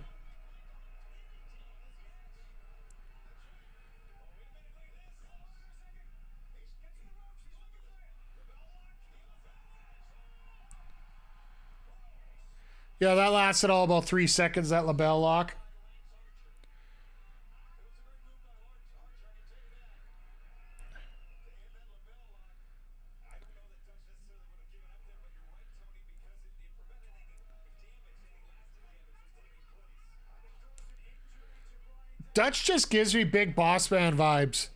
Yeah, that lasted all about 3 seconds, that LaBelle lock. Dutch just gives me big boss man vibes.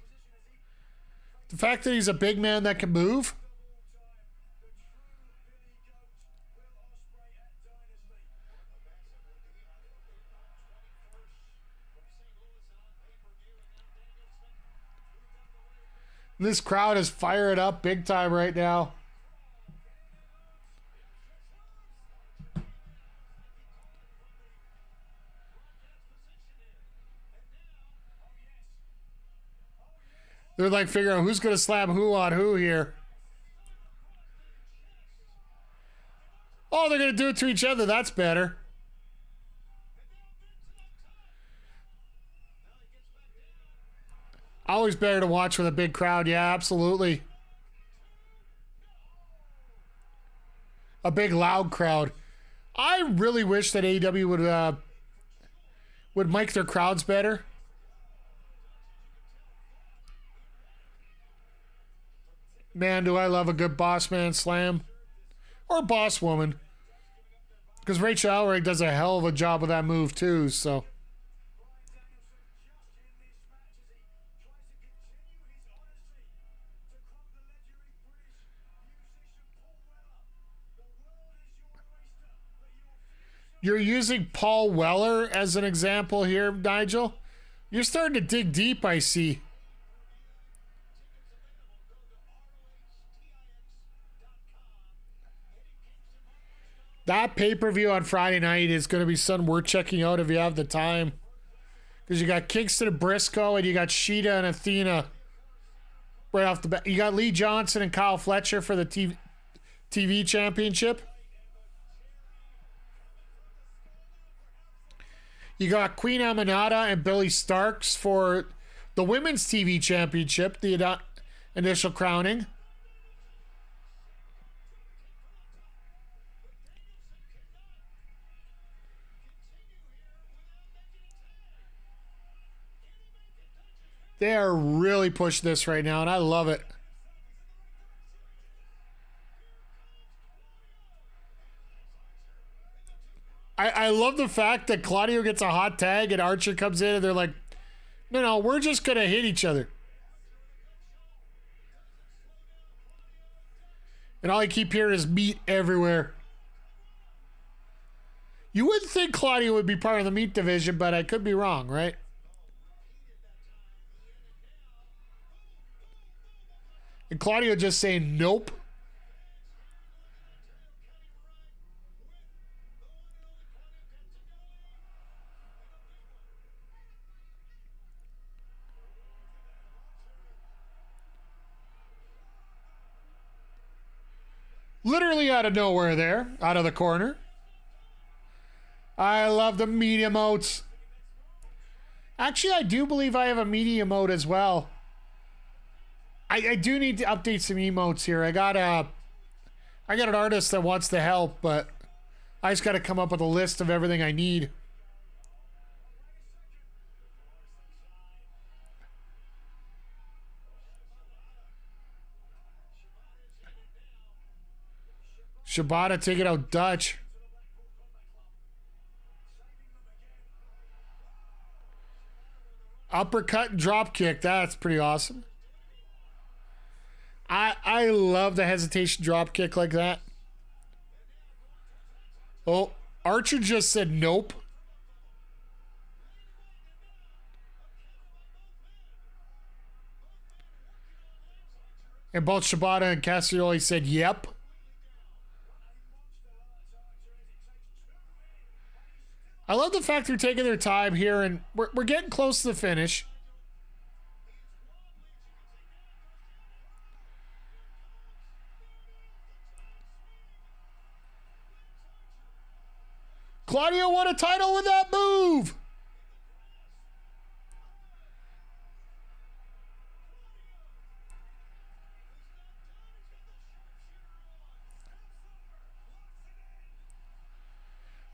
The fact that he's a big man that can move. This crowd is fired up big time right now. They're like figuring out who's going to slam who on who here. Oh, they're going to do it to each other. That's better. Always better to watch with a big crowd. Yeah, absolutely. A big loud crowd. I really wish that AEW would mic their crowds better. Man, do I love a good boss man slam. Or boss woman. Because Rachel Elric does a hell of a job with that move too, so. You're using Paul Weller as an example here, Nigel. You're starting to dig deep, I see. That pay-per-view on Friday night is going to be something worth checking out if you have the time. Because you got Kingston and Briscoe, and you got Sheeta and Athena right off the bat. You got Lee Johnson and Kyle Fletcher for the TV Championship. You got Queen Aminata and Billy Starks for the Women's TV Championship, the initial crowning. They are really pushing this right now, and I love it. I love the fact that Claudio gets a hot tag and Archer comes in and they're like, no, we're just going to hit each other. And all I keep hearing is meat everywhere. You wouldn't think Claudio would be part of the meat division, but I could be wrong, right? And Claudio just saying nope. Literally out of nowhere there, out of the corner. I love the meat emotes. Actually, I do believe I have a meat emote as well. I do need to update some emotes here. I got an artist that wants to help, but I just got to come up with a list of everything I need. Shibata taking out Dutch. Uppercut and drop kick. That's pretty awesome. I love the hesitation drop kick like that. Oh, Archer just said nope. And both Shibata and Castagnoli said, yep. I love the fact they're taking their time here, and we're getting close to the finish. Claudio won a title with that move.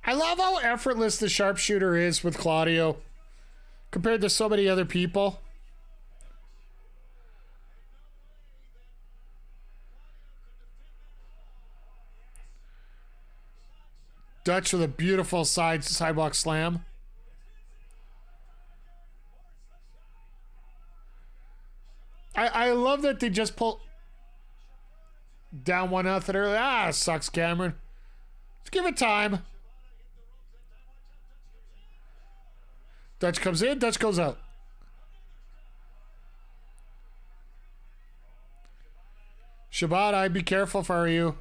I love how effortless the sharpshooter is with Claudio compared to so many other people. Dutch with a beautiful sidewalk slam. I love that they just pull down 1-0 early. Ah, sucks, Cameron. Let's give it time. Dutch comes in, Dutch goes out. Shibata, I'd be careful for you.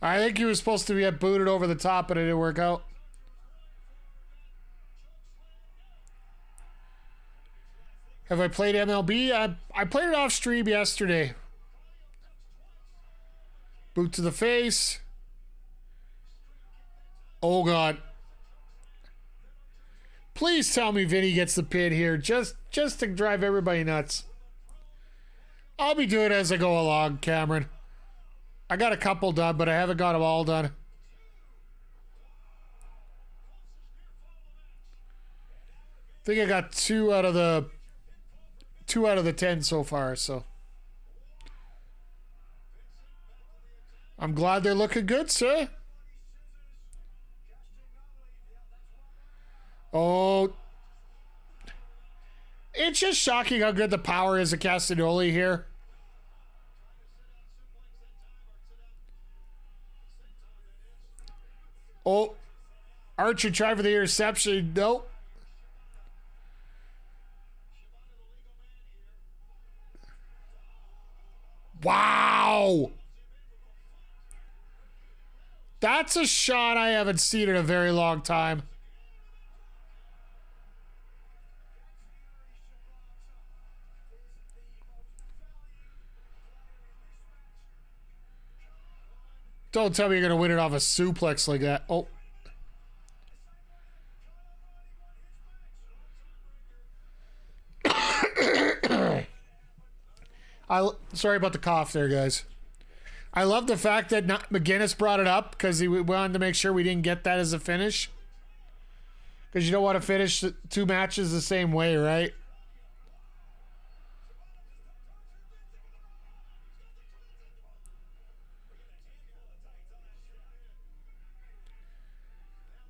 I think he was supposed to get booted over the top, but it didn't work out. Have I played MLB? I played it off stream yesterday. Boot to the face. Oh, God. Please tell me Vinny gets the pin here, just to drive everybody nuts. I'll be doing it as I go along, Cameron. I got a couple done, but I haven't got them all done. I think I got 2 out of the 10 so far, so I'm glad they're looking good, sir. Oh, it's just shocking how good the power is of Castagnoli here. Oh, Archer tried for the interception. Nope. Wow. That's a shot I haven't seen in a very long time. Don't tell me you're going to win it off a suplex like that. Oh. Sorry about the cough there, guys. I love the fact that McGinnis brought it up because he wanted to make sure we didn't get that as a finish. Because you don't want to finish 2 matches the same way, right?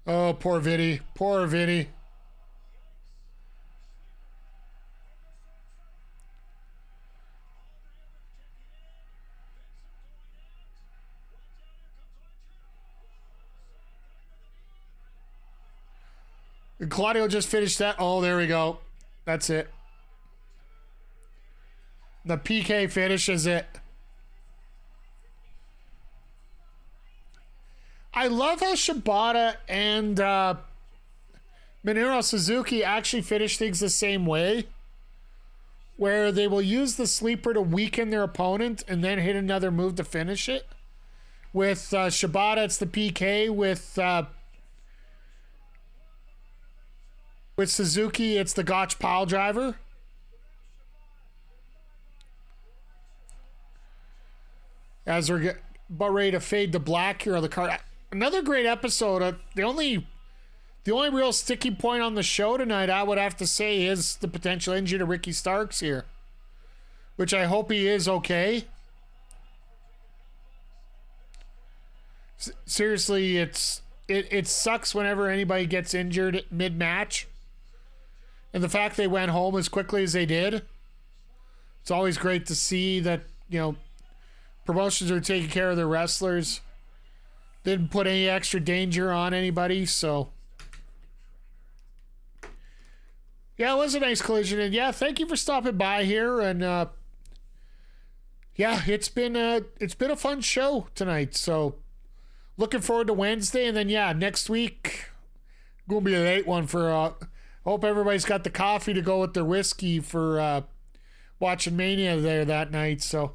Oh, poor Vinny. Poor Vinny. And Claudio just finished that. Oh, there we go. That's it. The PK finishes it. I love how Shibata and Minoru Suzuki actually finish things the same way, where they will use the sleeper to weaken their opponent and then hit another move to finish it. With Shibata, it's the PK. With Suzuki, it's the Gotch pile driver. As we're about ready to fade to black here on the card. Another great episode. The only real sticky point on the show tonight, I would have to say, is the potential injury to Ricky Starks here, which I hope he is okay. Seriously, it sucks whenever anybody gets injured mid-match, and the fact they went home as quickly as they did. It's always great to see that, you know, promotions are taking care of their wrestlers. Didn't put any extra danger on anybody, so. Yeah, it was a nice collision. And yeah, thank you for stopping by here. And yeah, it's been a fun show tonight. So looking forward to Wednesday, and then next week gonna be a late one for. Hope everybody's got the coffee to go with their whiskey for watching Mania there that night. So.